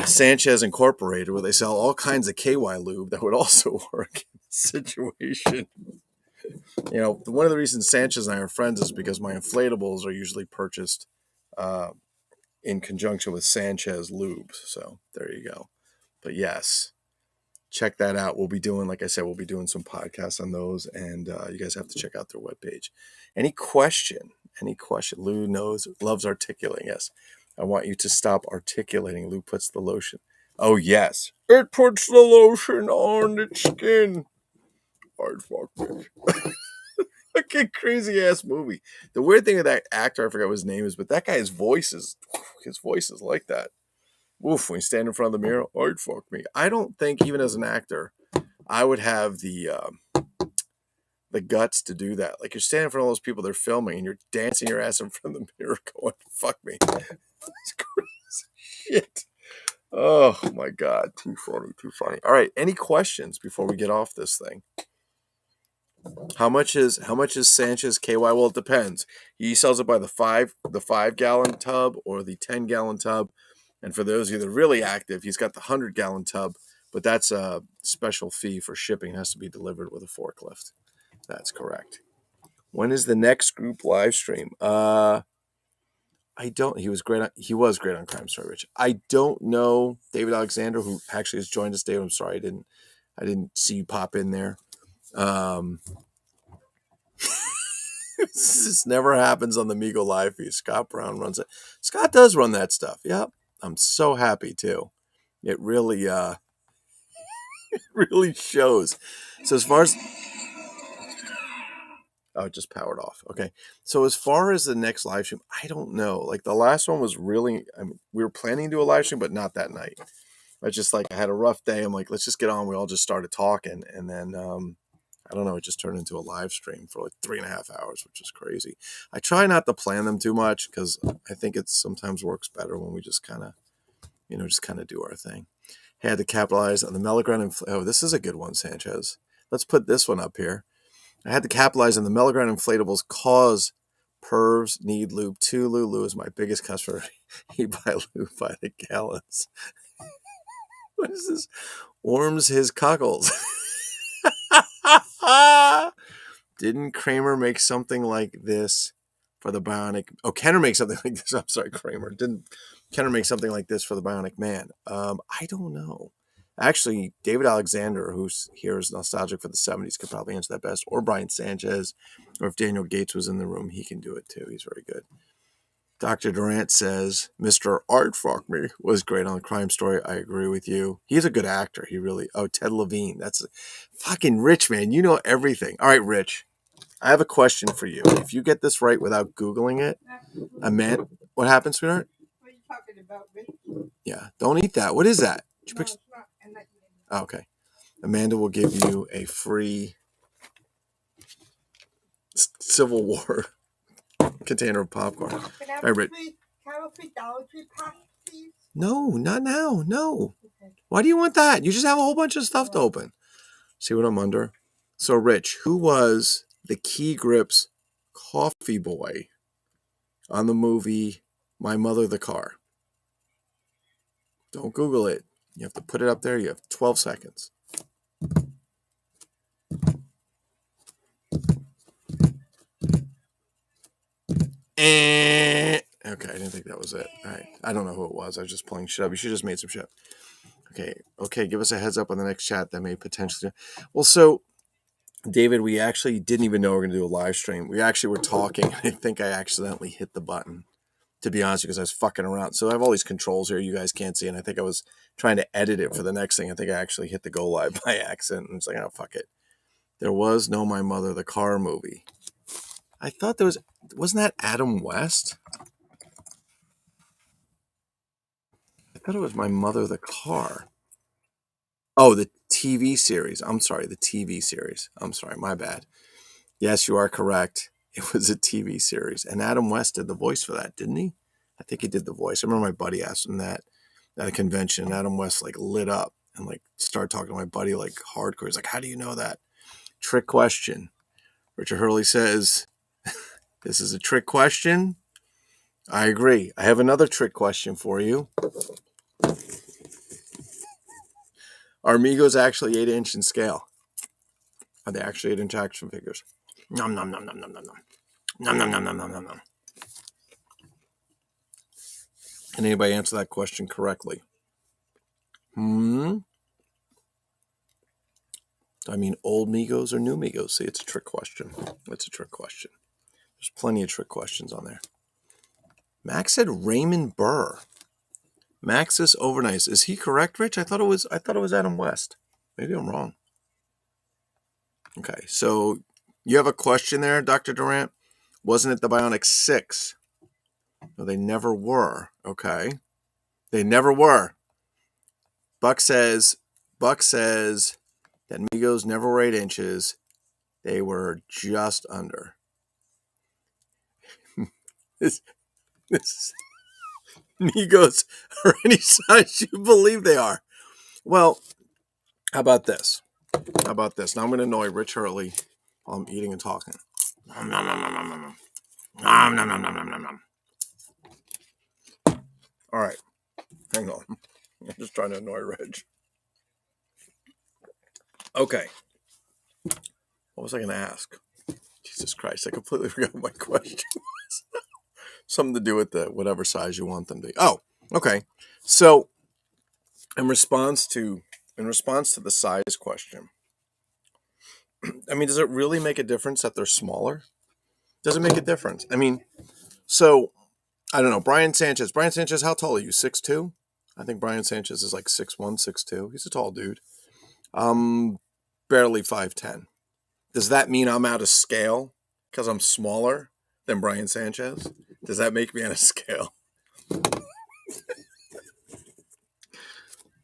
Sanchez Incorporated where they sell all kinds of KY lube that would also work in this situation. One of the reasons Sanchez and I are friends is because my inflatables are usually purchased in conjunction with Sanchez lubes. So there you go. But yes, check that out. We'll be doing, like I said, we'll be doing some podcasts on those, and you guys have to check out their webpage. Any question? Lou loves articulating. Yes. I want you to stop articulating. Lou puts the lotion. Oh, yes. It puts the lotion on its skin. Hard fuck, bitch. Fucking crazy ass movie. The weird thing of that actor, I forgot what his name is, but that guy's voice is like that. Oof, when you stand in front of the mirror, hard fuck me. I don't think even as an actor, I would have the guts to do that. Like you're standing in front of all those people they're filming and you're dancing your ass in front of the mirror going, fuck me. It's crazy shit. Oh my God. Too funny. All right. Any questions before we get off this thing? How much is Sanchez KY? Well, it depends. He sells it by the 5-gallon tub or the 10-gallon tub. And for those of you that are really active, he's got the 100-gallon tub, but that's a special fee for shipping. It has to be delivered with a forklift. That's correct. When is the next group live stream? I don't. He was great on Crime Story, Rich. I don't know David Alexander, who actually has joined us. David, I'm sorry, I didn't see you pop in there. This never happens on the Migo live feed. Scott Brown runs it. Scott does run that stuff. Yep. I'm so happy too. It really really shows. So as far as it just powered off. Okay. So as far as the next live stream, I don't know. Like the last one was really, we were planning to do a live stream, but not that night. I just I had a rough day. I'm like, let's just get on. We all just started talking. And then, I don't know, it just turned into a live stream for like 3.5 hours, which is crazy. I try not to plan them too much because I think it sometimes works better when we just kind of, do our thing. Had to capitalize on the Melagran. This is a good one, Sanchez. Let's put this one up here. I had to capitalize on the Melagran inflatables cause pervs need lube too. Lulu is my biggest customer. He buy lube by the gallons. What is this? Worms his cockles. Didn't Kramer make something like this for the Bionic? Oh, Kenner makes something like this. I'm sorry, Kramer. Didn't Kenner make something like this for the Bionic Man? I don't know. Actually, David Alexander, who's here is nostalgic for the 70s, could probably answer that best. Or Brian Sanchez. Or if Daniel Gates was in the room, he can do it too. He's very good. Dr. Durant says, Mr. Art Fuck Me was great on Crime Story. I agree with you. He's a good actor. He really... Oh, Ted Levine. That's fucking Rich, man. You know everything. All right, Rich. I have a question for you. If you get this right without Googling it, Amanda... What happened, sweetheart?
What are you talking about, Rick?
Yeah. Don't eat that. What is that?
No, it's not. I'm not eating it.
Oh, okay. Amanda will give you a free Civil War container of popcorn.
Can I have
All right,
a free Dollar Tree pack, please?
No, not now. No.
Okay.
Why do you want that? You just have a whole bunch of stuff to open. See what I'm under? So, Rich, who was the Key Grips coffee boy on the movie My Mother the Car? Don't Google it. You have to put it up there. You have 12 seconds. Okay, I didn't think that was it. All right. I don't know who it was. I was just playing shit up. You should have just made some shit. Okay. Give us a heads up on the next chat that may potentially... Well, so, David, we actually didn't even know we were going to do a live stream. We actually were talking. I think I accidentally hit the button, to be honest, because I was fucking around. So I have all these controls here you guys can't see, and I think I was trying to edit it for the next thing. I think I actually hit the go live by accident, and it's like, oh, fuck it. There was no My Mother the Car movie. I thought there was... Wasn't that Adam West? I thought it was My Mother the Car. Oh, the TV series. I'm sorry, the TV series. I'm sorry, my bad. Yes, you are correct. It was a TV series. And Adam West did the voice for that, didn't he? I think he did the voice. I remember my buddy asked him that at a convention, and Adam West lit up. And and like started talking to my buddy like hardcore. He's like, how do you know that? Trick question. Richard Hurley says, this is a trick question. I agree. I have another trick question for you. Are Migos actually 8-inch in scale? Are they actually 8-inch action figures? Nom nom nom nom nom nom nom. Nom nom nom nom nom nom nom. Can anybody answer that question correctly? I mean old Migos or new Migos? See, it's a trick question. It's a trick question. There's plenty of trick questions on there. Max said Raymond Burr. Maxis Overnight. Is he correct, Rich? I thought it was Adam West. Maybe I'm wrong. Okay, so you have a question there, Dr. Durant. Wasn't it the Bionic 6? No, they never were. Okay. They never were. Buck says that Migos never were 8 inches. They were just under. this Migos are any size you believe they are. Well, how about this? Now I'm going to annoy Rich Hurley while I'm eating and talking. Nom, nom, nom, nom, nom, nom. Nom, nom, nom, nom, nom, nom, nom. All right. Hang on. I'm just trying to annoy Reg. Okay. What was I going to ask? Jesus Christ, I completely forgot what my question was. Something to do with the whatever size you want them to be. Oh, okay. So, in response to the size question, I mean, does it really make a difference that they're smaller? Does it make a difference? I mean, so I don't know. Brian Sanchez, how tall are you? 6'2"? I think Brian Sanchez is like 6'1", 6'2". He's a tall dude. Barely 5'10". Does that mean I'm out of scale because I'm smaller than Brian Sanchez? Does that make me out of scale?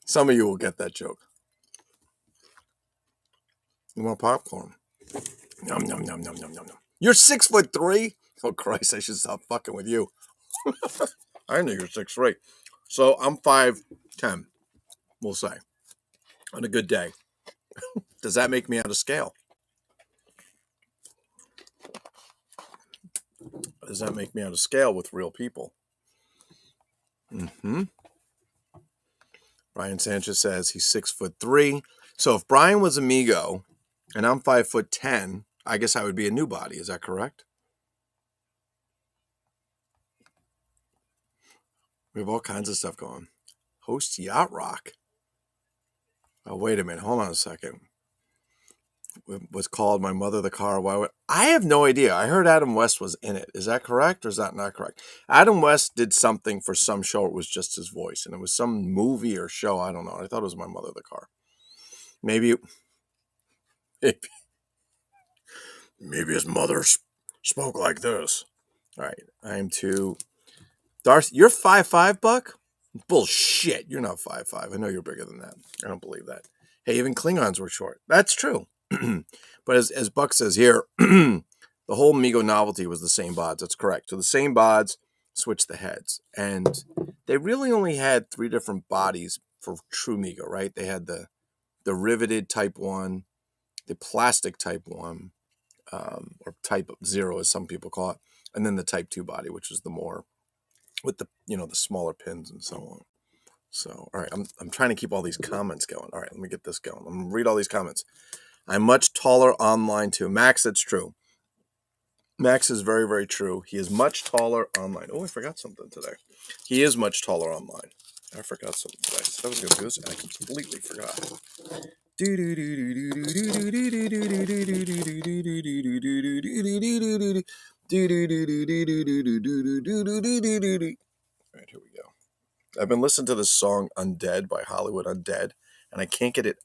Some of you will get that joke. You want popcorn? Nom, nom, nom, nom, nom, nom, nom. You're 6'3"? Oh, Christ, I should stop fucking with you. I know you're 6'3". So I'm 5'10", we'll say, on a good day. Does that make me out of scale? Does that make me out of scale with real people? Brian Sanchez says he's 6'3". So if Brian was Amigo and I'm 5'10", I guess I would be a new body. Is that correct? We have all kinds of stuff going. Host Yacht Rock. Oh, wait a minute. Hold on a second. It was called My Mother the Car. Why would I have no idea. I heard Adam West was in it. Is that correct or is that not correct? Adam West did something for some show. It was just his voice. And it was some movie or show. I don't know. I thought it was My Mother the Car. Maybe his mother spoke like this. All right. I am too. Darcy, you're 5'5", Buck? Bullshit. You're not 5'5". I know you're bigger than that. I don't believe that. Hey, even Klingons were short. That's true. But as Buck says here, the whole Migo novelty was the same bods. That's correct. So the same bods switched the heads. And they really only had 3 different bodies for true Migo, right? They had the riveted type 1, the plastic type 1, or type 0 as some people call it, and then the type 2 body, which is the more with the the smaller pins and so on. So all right, I'm trying to keep all these comments going. All right, let me get this going. I'm gonna read all these comments. I'm much taller online too. Max, that's true. Max is very, very true. He is much taller online. Oh, I forgot something today. He is much taller online. I forgot something today. So I was going to do this and I completely forgot. All right, here we go. I've been listening to this song Undead by Hollywood Undead, and I can't get it.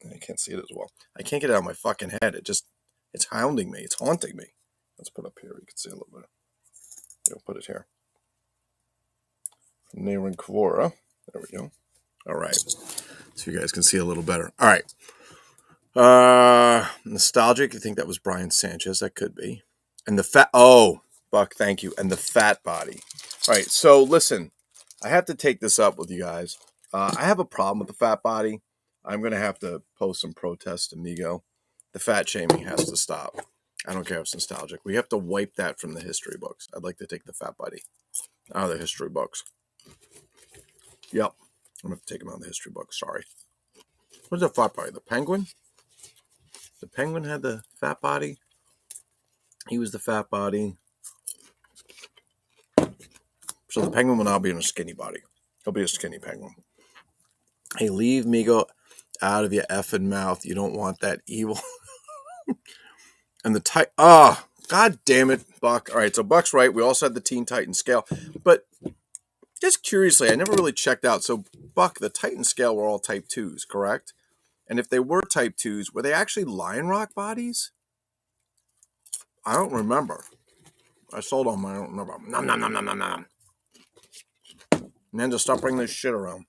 I can't see it as well. I can't get it out of my fucking head. It's hounding me. It's haunting me. Let's put it up here. You can see a little bit. I'll put it here. Naren Kvora. There we go. All right. So you guys can see a little better. All right. Nostalgic. I think that was Brian Sanchez. That could be. And the fat. Oh, Buck, thank you. And the fat body. All right. So listen, I have to take this up with you guys. I have a problem with the fat body. I'm going to have to post some protests to Migo. The fat shaming has to stop. I don't care if it's nostalgic. We have to wipe that from the history books. I'd like to take the fat buddy out of the history books. Yep. I'm going to take him out of the history books. Sorry. What's the fat body? The penguin? The penguin had the fat body. He was the fat body. So the penguin will now be in a skinny body. He'll be a skinny penguin. Hey, leave Migo out of your effing mouth. You don't want that evil. And the God damn it, Buck. All right, so Buck's right. We also had the Teen Titan scale. But just curiously, I never really checked out. So, Buck, the Titan scale were all type 2s, correct? And if they were type 2s, were they actually Lion Rock bodies? I don't remember. I sold them. I don't remember. Nom, nom, nom, nom, nom, nom. Ninja, stop bringing this shit around.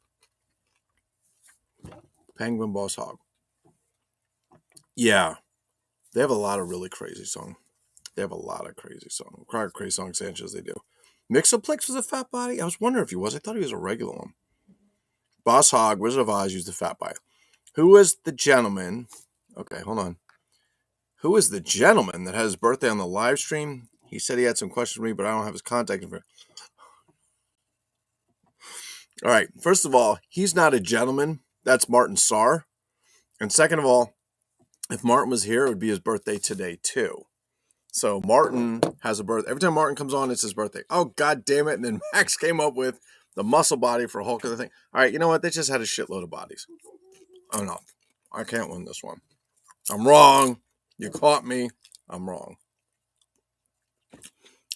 Penguin Boss Hog. Yeah. They have a lot of really crazy songs. They have a lot of crazy songs. Crazy songs, Sanchez, they do. Mixoplex was a fat body? I was wondering if he was. I thought he was a regular one. Boss Hog, Wizard of Oz used the fat body. Who was the gentleman? Okay, hold on. Who was the gentleman that had his birthday on the live stream? He said he had some questions for me, but I don't have his contact information. All right. First of all, he's not a gentleman. That's Martin Sarr. And second of all, if Martin was here, it would be his birthday today, too. So Martin has a birthday. Every time Martin comes on, it's his birthday. Oh, God damn it. And then Max came up with the muscle body for Hulk of the thing. All right, you know what? They just had a shitload of bodies. Oh, no. I can't win this one. I'm wrong. You caught me. I'm wrong.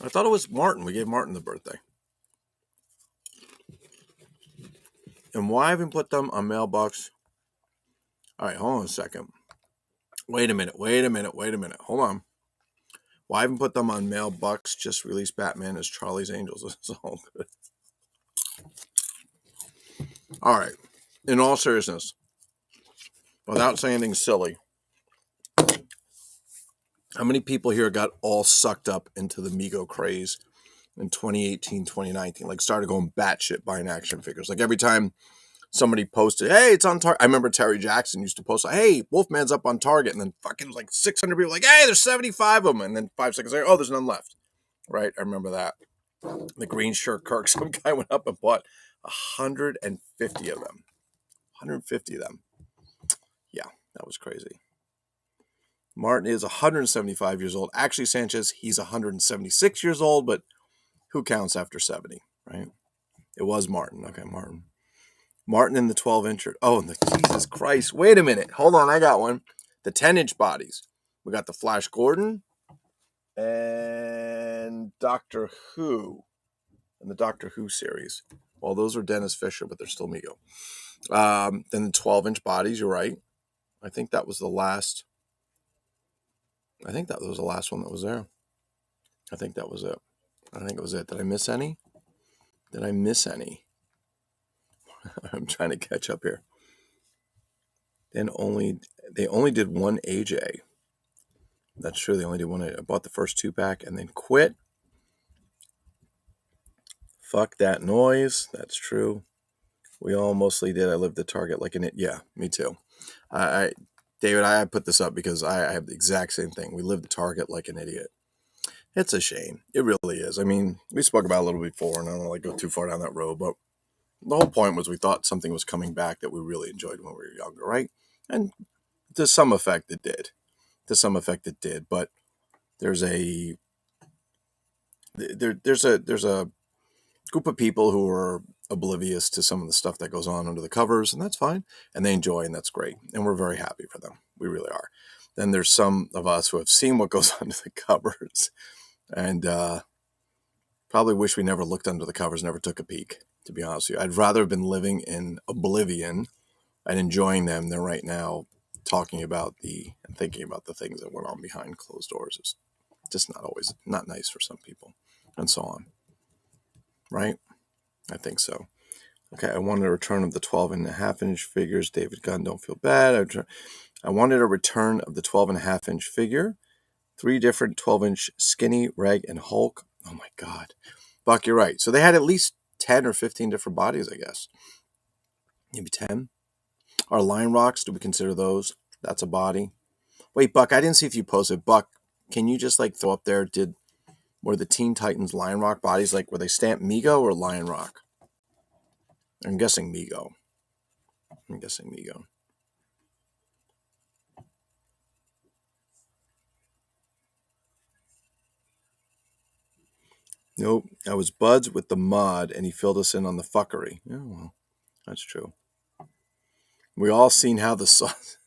I thought it was Martin. We gave Martin the birthday. And why haven't put them on mailbox? All right, hold on a second. Wait a minute. Hold on. Why haven't put them on mailbox? Just released Batman as Charlie's Angels. It's all good. All right. In all seriousness, without saying anything silly, how many people here got all sucked up into the Mego craze in 2018, 2019? Like started going batshit buying action figures. Like every time somebody posted, hey, it's on Target. I remember Terry Jackson used to post, like, hey, Wolfman's up on Target. And then fucking like 600 people like, hey, there's 75 of them. And then 5 seconds later, oh, there's none left. Right? I remember that. The green shirt Kirk, some guy went up and bought 150 of them. 150 of them. Yeah, that was crazy. Martin is 175 years old. Actually, Sanchez, he's 176 years old, but who counts after 70, right? It was Martin. Okay, Martin. Martin in the 12-inch. Oh, and the Jesus Christ. Wait a minute. Hold on. I got one. The 10-inch bodies. We got the Flash Gordon and Doctor Who in the Doctor Who series. Well, those are Dennis Fisher, but they're still Mego. Then the 12-inch bodies. You're right. I think that was the last. I think that was the last one that was there. I think that was it. I think it was it. Did I miss any? I'm trying to catch up here. They only did one AJ. That's true. They only did one. I bought the first 2-pack and then quit. Fuck that noise. That's true. We all mostly did. I lived at Target like an it. Yeah, me too. David, I put this up because I have the exact same thing. We lived at Target like an idiot. It's a shame. It really is. I mean, we spoke about it a little before, and I don't want to go too far down that road, but the whole point was we thought something was coming back that we really enjoyed when we were younger, right? And to some effect, it did. But there's a group of people who are oblivious to some of the stuff that goes on under the covers, and that's fine. And they enjoy, and that's great. And we're very happy for them. We really are. Then there's some of us who have seen what goes under the covers and probably wish we never looked under the covers, never took a peek, to be honest with you. I'd rather have been living in oblivion and enjoying them than right now talking about and thinking about the things that went on behind closed doors. It's just not nice for some people, and so on. Right? I think so. Okay, I wanted a return of the 12.5-inch figures. David Gunn, don't feel bad. I wanted a return of the 12.5-inch figure. 3 different 12-inch Skinny, Reg, and Hulk. Oh my God. Buck, you're right. So they had at least 10 or 15 different bodies, I guess. Maybe 10. Our Lion Rocks, do we consider those? That's a body. Wait, Buck, I didn't see if you posted. Buck, can you just like throw up there? Were the Teen Titans Lion Rock bodies like were they stamped Mego or Lion Rock? I'm guessing Mego. Nope, I was buds with the mod, and he filled us in on the fuckery. Yeah, well, that's true. We all seen how the sausage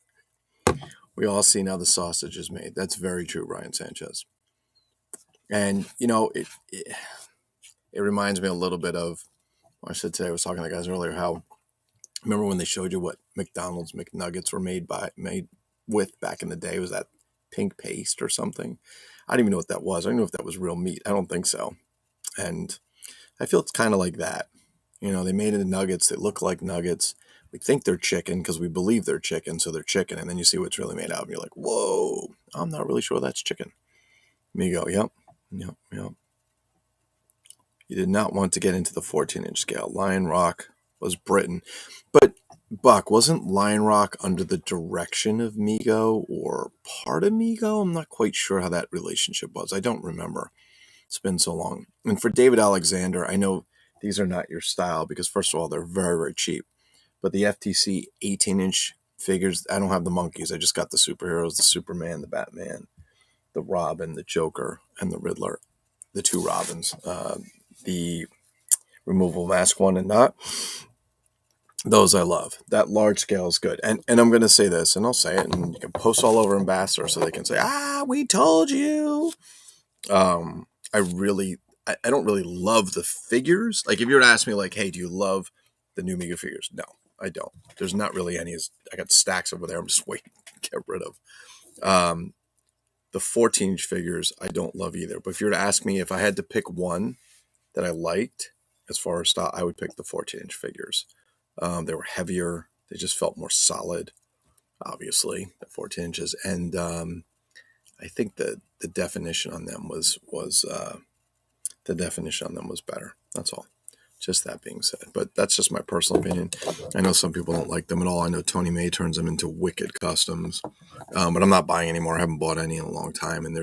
is made. That's very true, Ryan Sanchez. And it reminds me a little bit of. I said today I was talking to the guys earlier how remember when they showed you what McDonald's McNuggets were made with back in the day? Was that pink paste or something? I don't even know what that was. I don't know if that was real meat. I don't think so. And I feel it's kind of like that. They made it nuggets that look like nuggets. We think they're chicken because we believe they're chicken, so they're chicken. And then you see what's really made out, and you're like, whoa, I'm not really sure that's chicken. Mego, yep. You did not want to get into the 14-inch scale. Lion Rock was Britain. But, Buck, wasn't Lion Rock under the direction of Mego or part of Mego? I'm not quite sure how that relationship was. I don't remember. It's been so long. And for David Alexander, I know these are not your style because, first of all, they're very, very cheap. But the FTC 18-inch figures, I don't have the monkeys. I just got the superheroes, the Superman, the Batman, the Robin, the Joker, and the Riddler. The two Robins. The removable mask one and not. Those I love. That large scale is good. And I'm going to say this, and I'll say it, and you can post all over Ambassador so they can say, we told you. I don't really love the figures. Like, if you were to ask me, like, hey, do you love the new Mega figures? No, I don't. There's not really any. I got stacks over there I'm just waiting to get rid of. The 14-inch figures, I don't love either. But if you were to ask me if I had to pick one that I liked as far as style, I would pick the 14-inch figures. They were heavier. They just felt more solid, obviously, the 14 inches. And I think the definition on them was better. That's all. Just that being said. But that's just my personal opinion. I know some people don't like them at all. I know Tony May turns them into wicked customs. But I'm not buying anymore. I haven't bought any in a long time. And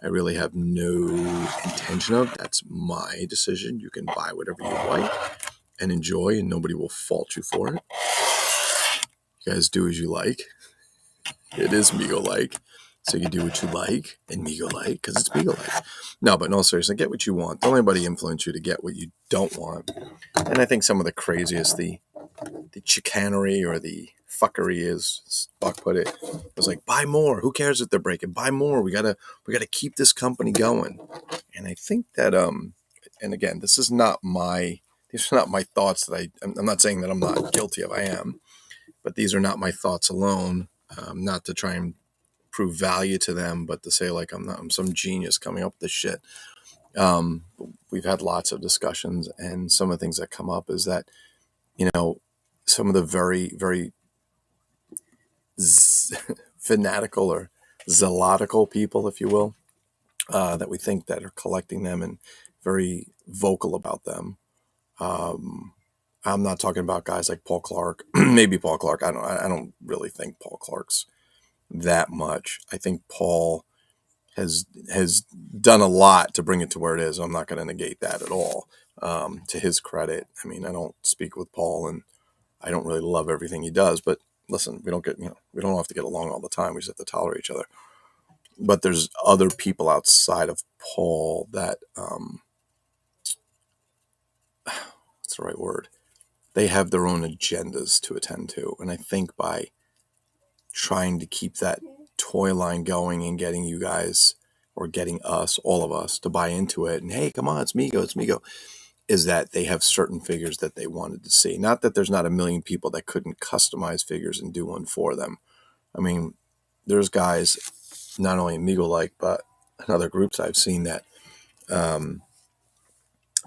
I really have no intention of. That's my decision. You can buy whatever you like and enjoy, and nobody will fault you for it. You guys do as you like. It is Mego-like. So you do what you like and Mego-like because it's Mego-like. No, but no, seriously, get what you want. Don't let anybody influence you to get what you don't want. And I think some of the craziest, the chicanery or the fuckery is, Buck put it, was like, buy more. Who cares if they're breaking? Buy more. We gotta keep this company going. And I think that and again, these are not my thoughts that I'm not saying that I'm not guilty of. I am, but these are not my thoughts alone. Not to try and prove value to them, but to say like I'm some genius coming up with this shit. We've had lots of discussions, and some of the things that come up is that some of the very, very fanatical or zealotical people, if you will, that we think that are collecting them and very vocal about them. I'm not talking about guys like Paul Clark, maybe Paul Clark. I don't really think Paul Clark's that much. I think Paul has done a lot to bring it to where it is. I'm not going to negate that at all. To his credit, I mean, I don't speak with Paul, and I don't really love everything he does. But listen, we don't have to get along all the time. We just have to tolerate each other. But there's other people outside of Paul that what's the right word? They have their own agendas to attend to, and I think by trying to keep that toy line going and getting you guys or getting us, all of us, to buy into it, and hey, come on, it's Mego, is that they have certain figures that they wanted to see. Not that there's not a million people that couldn't customize figures and do one for them. I mean, there's guys, not only Mego-like, but in other groups I've seen that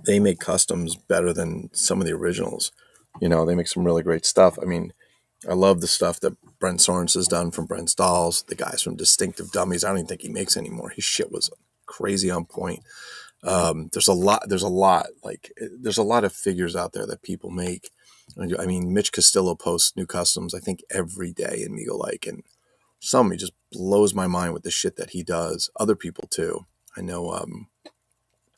they make customs better than some of the originals. They make some really great stuff. I mean, I love the stuff that Brent Sorens has done from Brent's Dolls, the guys from Distinctive Dummies. I don't even think he makes anymore. His shit was crazy on point. There's a lot of figures out there that people make I mean, Mitch Castillo posts new customs, I think, every day in Migo Like, and some he just blows my mind with the shit that he does. Other people too. I know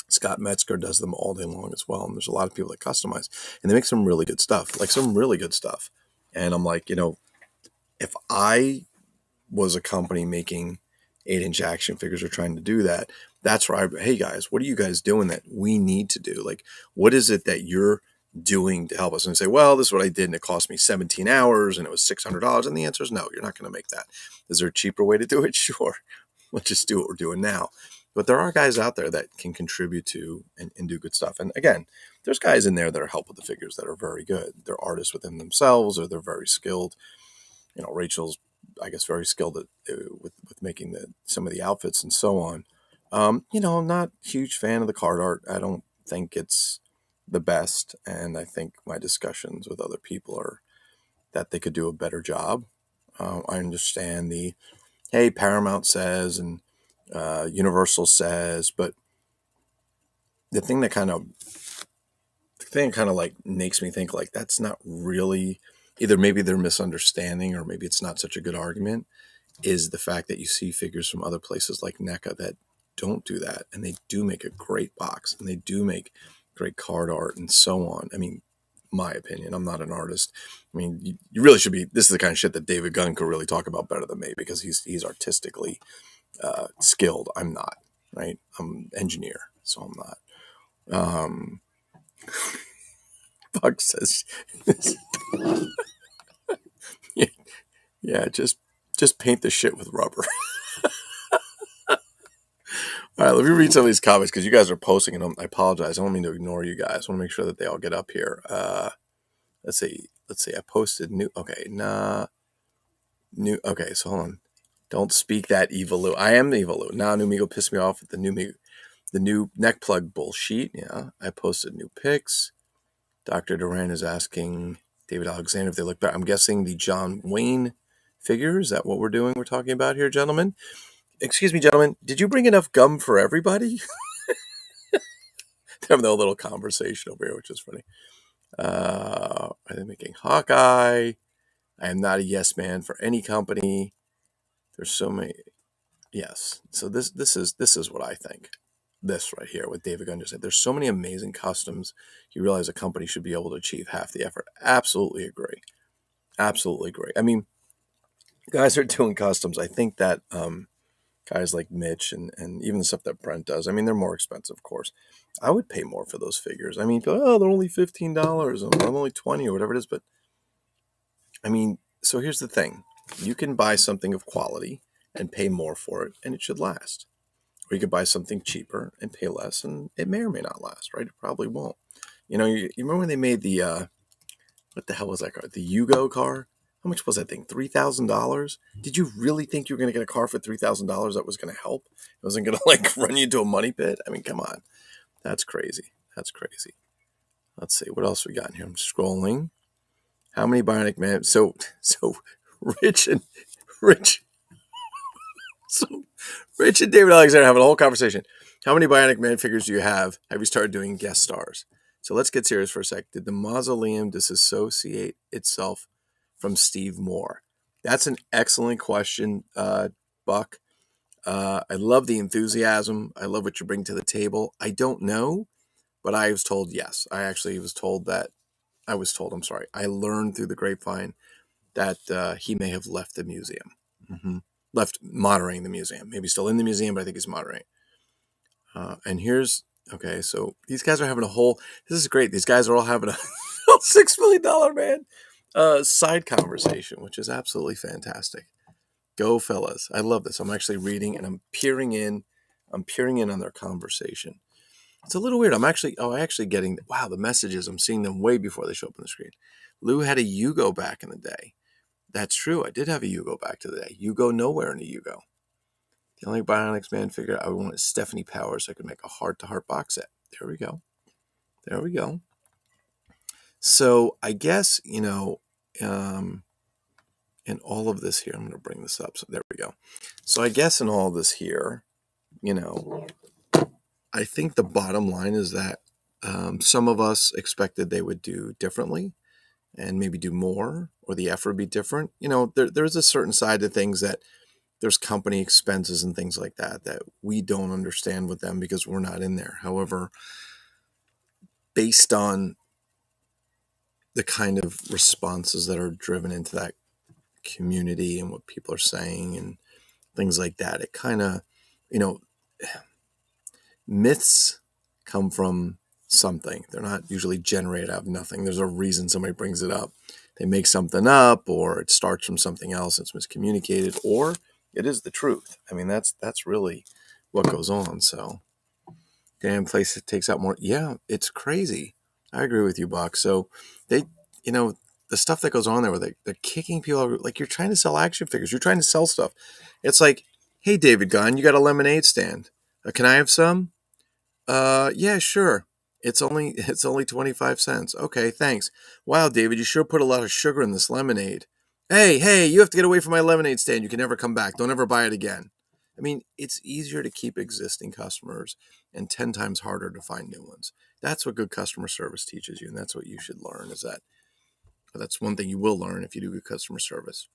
Scott Metzger does them all day long as well, and there's a lot of people that customize, and they make some really good stuff, like some really good stuff. And I'm like, if I was a company making 8-inch action figures or trying to do that, that's where hey guys, what are you guys doing that we need to do? Like, what is it that you're doing to help us? And say, well, this is what I did and it cost me 17 hours and it was $600. And the answer is no, you're not going to make that. Is there a cheaper way to do it? Sure. Let's just do what we're doing now. But there are guys out there that can contribute to and do good stuff. And again, there's guys in there that are help with the figures that are very good. They're artists within themselves, or they're very skilled. Rachel's, I guess, very skilled with making some of the outfits and so on. I'm not a huge fan of the card art. I don't think it's the best, and I think my discussions with other people are that they could do a better job. I understand hey, Paramount says and Universal says, but the thing that kind of like makes me think like that's not really, either maybe they're misunderstanding or maybe it's not such a good argument, is the fact that you see figures from other places like NECA that don't do that, and they do make a great box, and they do make great card art and so on. I mean, my opinion, I'm not an artist. I mean, you really should be. This is the kind of shit that David Gunn could really talk about better than me, because he's artistically skilled. I'm not, right? I'm an engineer, so I'm not. Buck says, yeah, just paint the shit with rubber. All right, let me read some of these comments because you guys are posting them. I apologize. I don't mean to ignore you guys. I want to make sure that they all get up here. Let's see. I posted new. Okay, new. Okay, so hold on. Don't speak that Eviloo. I am the Eviloo. New Migo pissed me off with the new neck plug bullshit. Yeah, I posted new pics. Dr. Duran is asking David Alexander if they look better. I'm guessing the John Wayne figure. Is that what we're doing? We're talking about here, gentlemen. Excuse me, gentlemen. Did you bring enough gum for everybody? Having a little conversation over here, which is funny. Are they making Hawkeye? I am not a yes man for any company. There's so many. Yes. So this is what I think. This right here, what David Gunn just said. There's so many amazing customs. You realize a company should be able to achieve half the effort. Absolutely agree. Absolutely agree. I mean, guys are doing customs. I think that guys like Mitch and even the stuff that Brent does, I mean, they're more expensive, of course. I would pay more for those figures. I mean, they're only $15 or they're only $20 or whatever it is. But I mean, so here's the thing. You can buy something of quality and pay more for it, and it should last. Or you could buy something cheaper and pay less, and it may or may not last, right? It probably won't. You remember when they made the, what the hell was that car? The Yugo car? How much was that thing? $3,000? Did you really think you were going to get a car for $3,000 that was going to help? It wasn't going to run you into a money pit? I mean, come on. That's crazy. That's crazy. Let's see. What else we got in here? I'm scrolling. How many Bionic Man? So Rich and David Alexander having a whole conversation. How many Bionic Man figures do you have? Have you started doing guest stars? So let's get serious for a sec. Did the mausoleum disassociate itself from Steve Moore? That's an excellent question, Buck. I love the enthusiasm. I love what you bring to the table. I don't know, but I was told yes. I actually was told I'm sorry. I learned through the grapevine that he may have left the museum. Mm-hmm. Left moderating the museum. Maybe still in the museum, but I think he's moderating. And here's, okay, so these guys are having this is great. These guys are all having a $6 million man side conversation, which is absolutely fantastic. Go fellas. I love this. I'm actually reading and I'm peering in on their conversation. It's a little weird. I'm actually getting, wow, the messages. I'm seeing them way before they show up on the screen. Lou had a Yugo back in the day. That's true. I did have a Yugo back to the day. You go nowhere in a Yugo. The only Bionics Man figure I would want is Stephanie Powers, so I could make a heart-to-heart box set. There we go. So I guess, in all of this here, I'm going to bring this up. So there we go. So I guess in all of this here, I think the bottom line is that some of us expected they would do differently. and maybe do more, or the effort be different. There's a certain side to things that there's company expenses and things like that we don't understand with them because we're not in there. However, based on the kind of responses that are driven into that community and what people are saying and things like that, it kind of, you know, myths come from something. They're not usually generated out of nothing. There's a reason somebody brings it up. They make something up, or it starts from something else. It's miscommunicated, or it is the truth. I mean, that's really what goes on. So, damn place it takes out more. Yeah, it's crazy. I agree with you, Buck. So they, the stuff that goes on there where they're kicking people over, like you're trying to sell action figures. You're trying to sell stuff. It's like, hey, David Gunn, you got a lemonade stand. Can I have some? Yeah, sure. It's only 25 cents. Okay, thanks. Wow, David, you sure put a lot of sugar in this lemonade. Hey, you have to get away from my lemonade stand. You can never come back. Don't ever buy it again. I mean, it's easier to keep existing customers and 10 times harder to find new ones. That's what good customer service teaches you, and that's what you should learn. That's one thing you will learn if you do good customer service.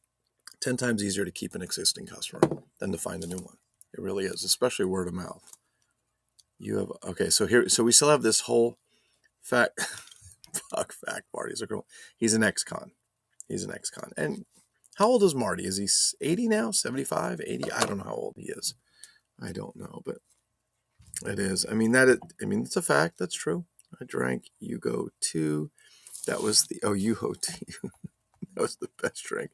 10 times easier to keep an existing customer than to find a new one. It really is, especially word of mouth. You have okay. So we still have this whole fact fact. Marty's a girl. He's an ex-con. And how old is Marty? Is he 80 now? 75? 80? I don't know how old he is. I don't know, but it is. I mean it's a fact. That's true. I drank Yugo 2. That was the Yugo 2. That was the best drink.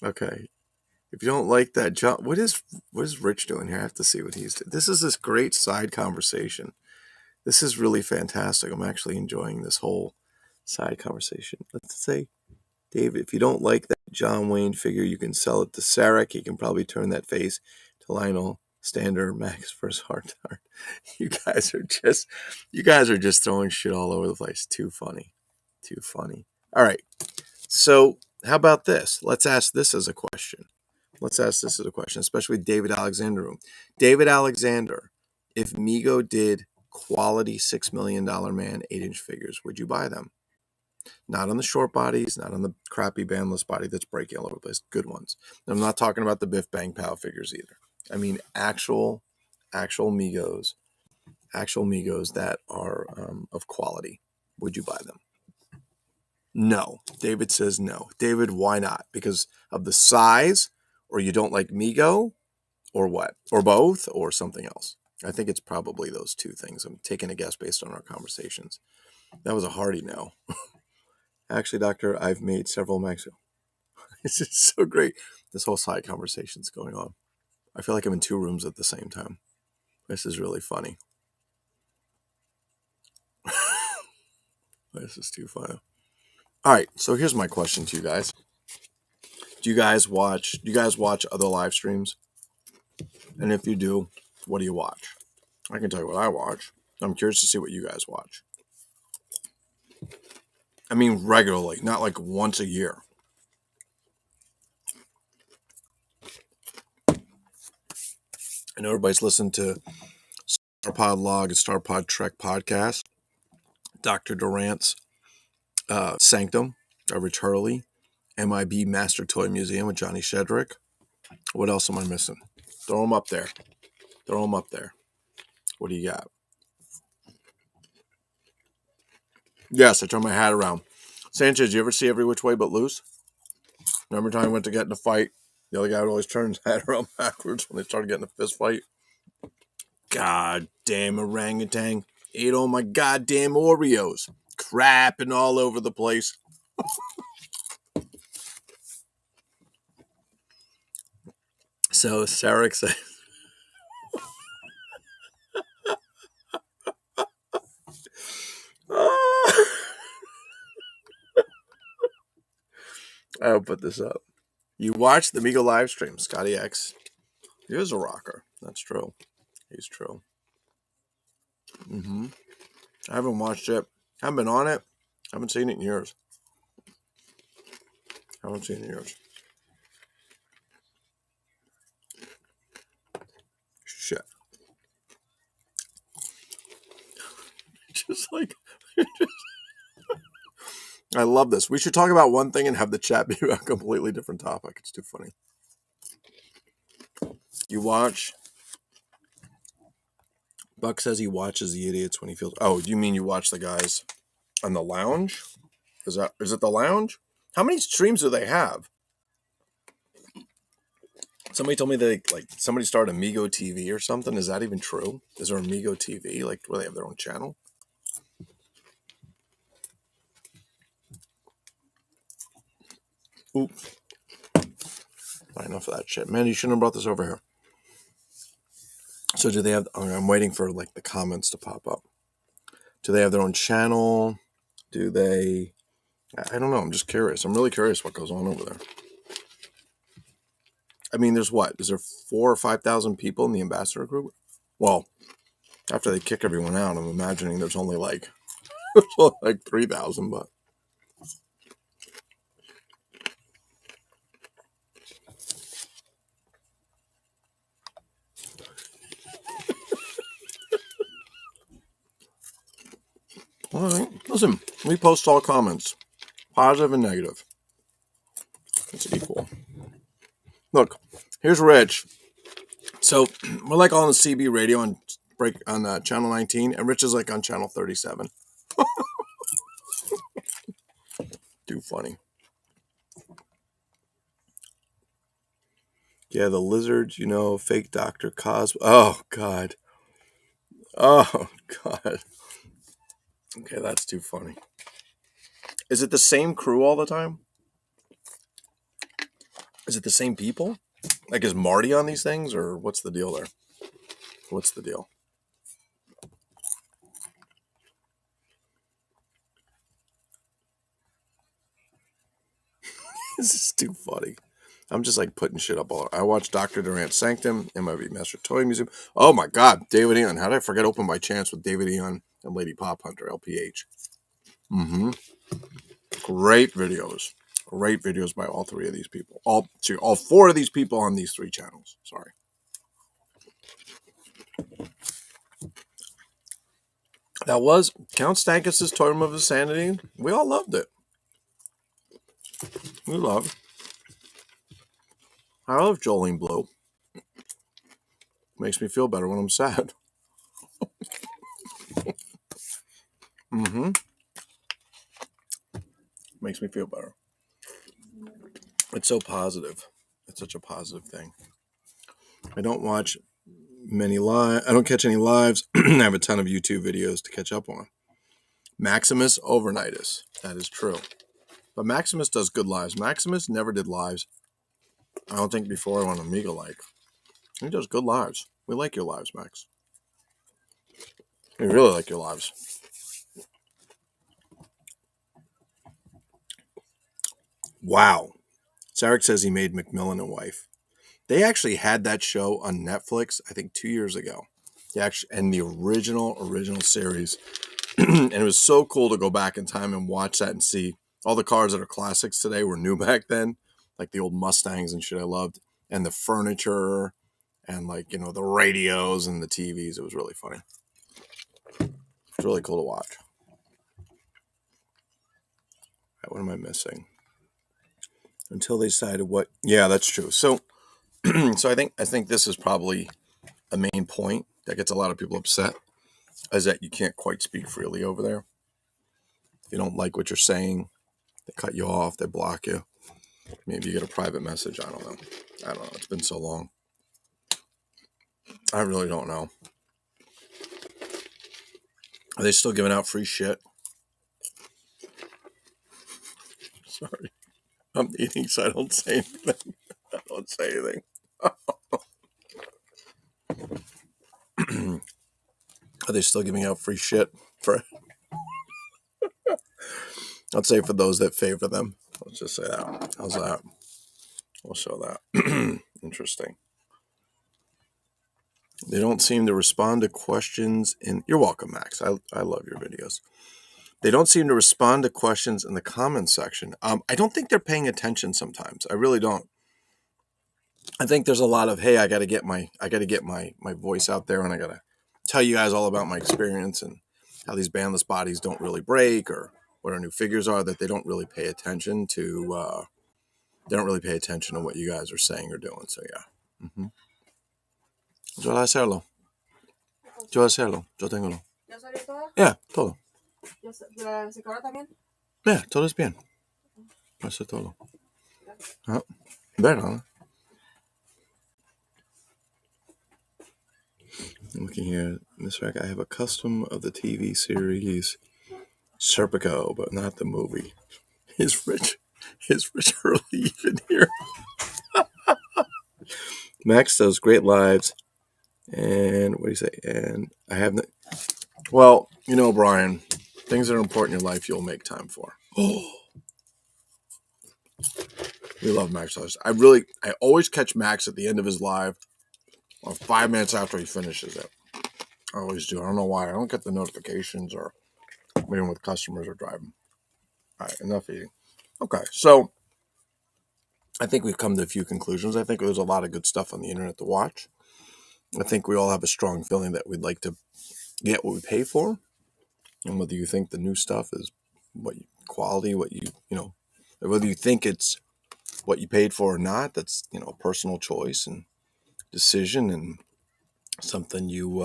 Okay. If you don't like that, John, what is Rich doing here? I have to see what he's doing. This is this great side conversation. This is really fantastic. I'm actually enjoying this whole side conversation. Let's say, David, if you don't like that John Wayne figure, you can sell it to Sarek. He can probably turn that face to Lionel Stander Max for his heart tart. You guys are just throwing shit all over the place. Too funny. All right. So how about this? Let's ask this as a question. Especially with David Alexander room. David Alexander, if Mego did quality $6 million man 8-inch figures, would you buy them? Not on the short bodies, not on the crappy bandless body that's breaking all over the place. Good ones. And I'm not talking about the Biff Bang Pow figures either. I mean actual Migos that are of quality. Would you buy them? No. David says no. David, why not? Because of the size, or you don't like Mego, or what? Or both, or something else? I think it's probably those two things. I'm taking a guess based on our conversations. That was a hearty no. Actually, Doctor, I've made several Maxo. This is so great. This whole side conversation's going on. I feel like I'm in two rooms at the same time. This is really funny. This is too funny. All right, so here's my question to you guys. Do you guys watch other live streams? And if you do, what do you watch? I can tell you what I watch. I'm curious to see what you guys watch. I mean regularly, not like once a year. I know everybody's listened to Starpod Log and Starpod Trek podcast. Dr. Durant's Sanctum of Returley, MIB Master Toy Museum with Johnny Shedrick. What else am I missing? Throw them up there. What do you got? Yes, I turned my hat around. Sanchez, you ever see Every Which Way But Loose? Remember time I went to get in a fight? The other guy would always turn his hat around backwards when they started getting a fist fight. God damn orangutan. Ate all my goddamn Oreos. Crapping all over the place. So Sarek said, I'll put this up. You watched the Migo live stream, Scotty X. He is a rocker. That's true. He's true. I haven't watched it. Haven't been on it. Haven't seen it in years. Shit. Just like I love this. We should talk about one thing and have the chat be about a completely different topic. It's too funny. You watch. Buck says he watches the idiots when he feels. Oh, you mean you watch the guys on the lounge? Is it the lounge? How many streams do they have? Somebody told me somebody started Amigo TV or something. Is that even true? Is there Amigo TV? Like, where they have their own channel? Oops. Not enough of that shit. Man, you shouldn't have brought this over here. So do they have... I'm waiting for, like, the comments to pop up. Do they have their own channel? Do they... I don't know. I'm just curious. I'm really curious what goes on over there. I mean, there's what? Is there 4,000 or 5,000 people in the ambassador group? Well, after they kick everyone out, I'm imagining there's only like 3,000, but... All right. Listen, we post all comments, positive and negative. It's equal. Look, here's Rich. So we're like on the CB radio on channel 19, and Rich is like on channel 37. Too funny. Yeah, the lizards, fake Dr. Cosplay. Oh, God. Oh, God. Okay, that's too funny. Is it the same crew all the time? Is it the same people? Like, is Marty on these things, or what's the deal there? What's the deal? This is too funny. I'm just like putting shit up all. I watched Dr. Durant's Sanctum, MIB Master Toy Museum. Oh my God, David Eon. How did I forget Open by Chance with David Eon and Lady Pop Hunter, LPH? Great videos. Great videos by all three of these people. All four of these people on these three channels. Sorry. That was Count Stankus' Totem of Insanity. We all loved it. We love. I love Jolene Blue. Makes me feel better when I'm sad. Makes me feel better. It's so positive. It's such a positive thing. I don't watch many live. I don't catch any lives. I have a ton of YouTube videos to catch up on. Maximus Overnightus. That is true. But Maximus does good lives. Maximus never did lives. I don't think before I went Amiga like. He does good lives. We like your lives, Max. We really like your lives. Wow. Sarek says he made Macmillan a wife. They actually had that show on Netflix, I think 2 years ago. And the original series. And it was so cool to go back in time and watch that and see all the cars that are classics today were new back then. Like the old Mustangs and shit I loved. And the furniture and the radios and the TVs. It was really funny. It's really cool to watch. Right, what am I missing? Until they decided what... Yeah, that's true. So I think this is probably a main point that gets a lot of people upset, is that you can't quite speak freely over there. If you don't like what you're saying, they cut you off, they block you. Maybe you get a private message. I don't know. It's been so long. I really don't know. Are they still giving out free shit? Sorry. I'm eating, so I don't say anything. I don't say anything. Are they still giving out free shit? I'd say for those that favor them. Let's just say that. How's that? We'll show that. Interesting. They don't seem to respond to questions in... You're welcome, Max. I love your videos. They don't seem to respond to questions in the comments section. I don't think they're paying attention sometimes. I really don't. I think there's a lot of, hey, I got to get my voice out there, and I got to tell you guys all about my experience and how these bandless bodies don't really break, or what our new figures are, that they don't really pay attention to. They don't really pay attention to what you guys are saying or doing. So yeah. Yo voy a hacerlo. Yo voy a hacerlo. Yo tengo lo.
¿Ya salió todo?
Yeah, todo.
¿La secadora también?
Yeah, todo es bien. Eso es todo. Better, huh? I'm looking here. Miss Rack, I have a custom of the TV series Serpico, but not the movie. Is Rich Early even here? Max does great lives, and what do you say? And I have well, you know, Brian, things that are important in your life, you'll make time for. Oh, we love Max lives. I always catch Max at the end of his live, or 5 minutes after he finishes it. I always do. I don't know why. I don't get the notifications or meeting with customers or driving. All right, enough eating. Okay, so I think we've come to a few conclusions. I think there's a lot of good stuff on the internet to watch. I think we all have a strong feeling that we'd like to get what we pay for, and whether you think the new stuff is quality, whether you think it's what you paid for or not, that's a personal choice and decision, and something you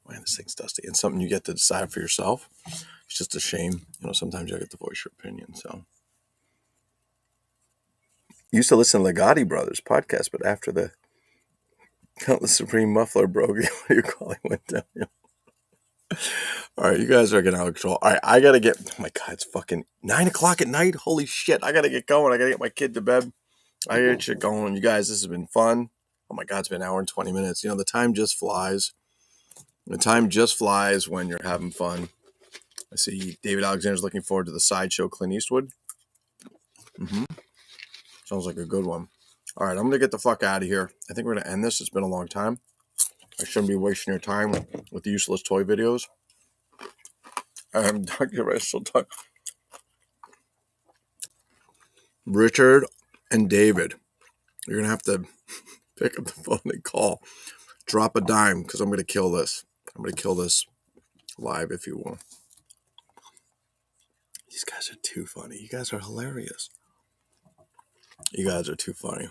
man, this thing's dusty, and something you get to decide for yourself. It's just a shame, sometimes you get to voice your opinion. So, used to listen to Legati Brothers podcast, but after the Countless Supreme Muffler broke, the audio quality went down. All right, you guys are getting out of control. All right, I gotta get. Oh my God, it's fucking 9 o'clock at night. Holy shit, I gotta get going. I gotta get my kid to bed. I gotta get shit going. You guys, this has been fun. Oh my God, it's been an hour and 20 minutes. The time just flies. The time just flies when you're having fun. I see David Alexander's looking forward to the sideshow Clint Eastwood. Sounds like a good one. All right, I'm going to get the fuck out of here. I think we're going to end this. It's been a long time. I shouldn't be wasting your time with useless toy videos. I'm Dr. Russell. Richard and David, you're going to have to pick up the phone and call. Drop a dime, because I'm going to kill this. I'm going to kill this live, if you will. These guys are too funny. You guys are hilarious. You guys are too funny.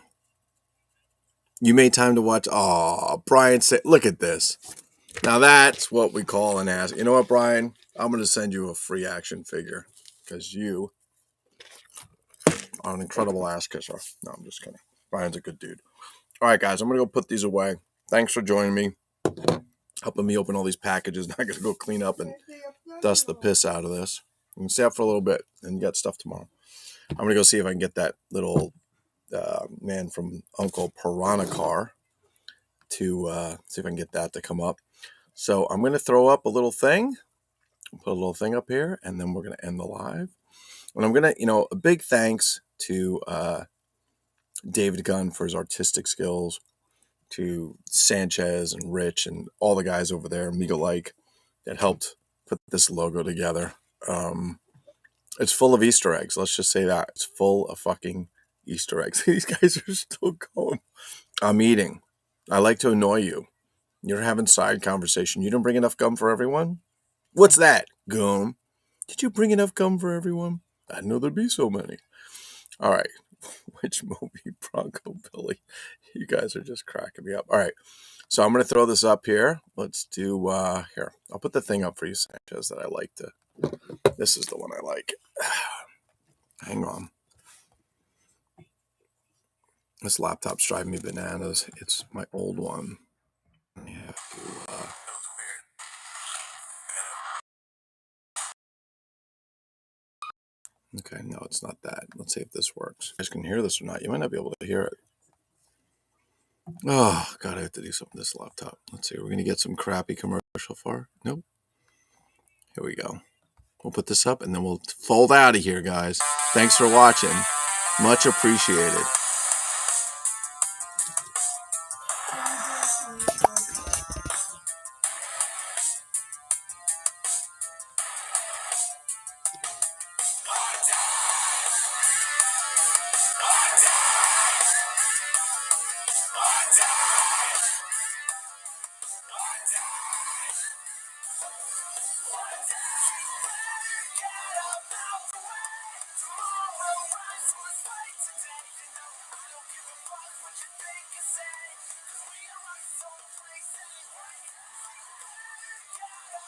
You made time to watch. Oh, Brian said, look at this. Now that's what we call an ass. You know what, Brian? I'm going to send you a free action figure because you are an incredible ass kisser. No, I'm just kidding. Brian's a good dude. All right, guys, I'm going to go put these away. Thanks for joining me, helping me open all these packages. Now I got to go clean up and dust the piss out of this. You can stay up for a little bit and get stuff tomorrow. I'm going to go see if I can get that little man from Uncle Piranha car to see if I can get that to come up. So I'm going to throw up a little thing, put a little thing up here, and then we're going to end the live. And I'm going to, a big thanks to David Gunn for his artistic skills, to Sanchez and Rich and all the guys over there, Mega Like, that helped put this logo together. It's full of Easter eggs. Let's just say that. It's full of fucking Easter eggs. These guys are still going. I'm eating. I like to annoy you. You're having side conversation. You didn't bring enough gum for everyone? What's that? Gum. Did you bring enough gum for everyone? I didn't know there'd be so many. All right. Which movie? Bronco Billy. You guys are just cracking me up. All right. So I'm going to throw this up here. Let's do, here. I'll put the thing up for you, Sanchez, that I like to. This is the one I like. Hang on. This laptop's driving me bananas. It's my old one. I have to, okay, no, it's not that. Let's see if this works. You guys can hear this or not. You might not be able to hear it. Oh, God, I have to do something with this laptop. Let's see. We're going to get some crappy commercial for. Nope. Here we go. We'll put this up and then we'll fold out of here, guys. Thanks for watching. Much appreciated.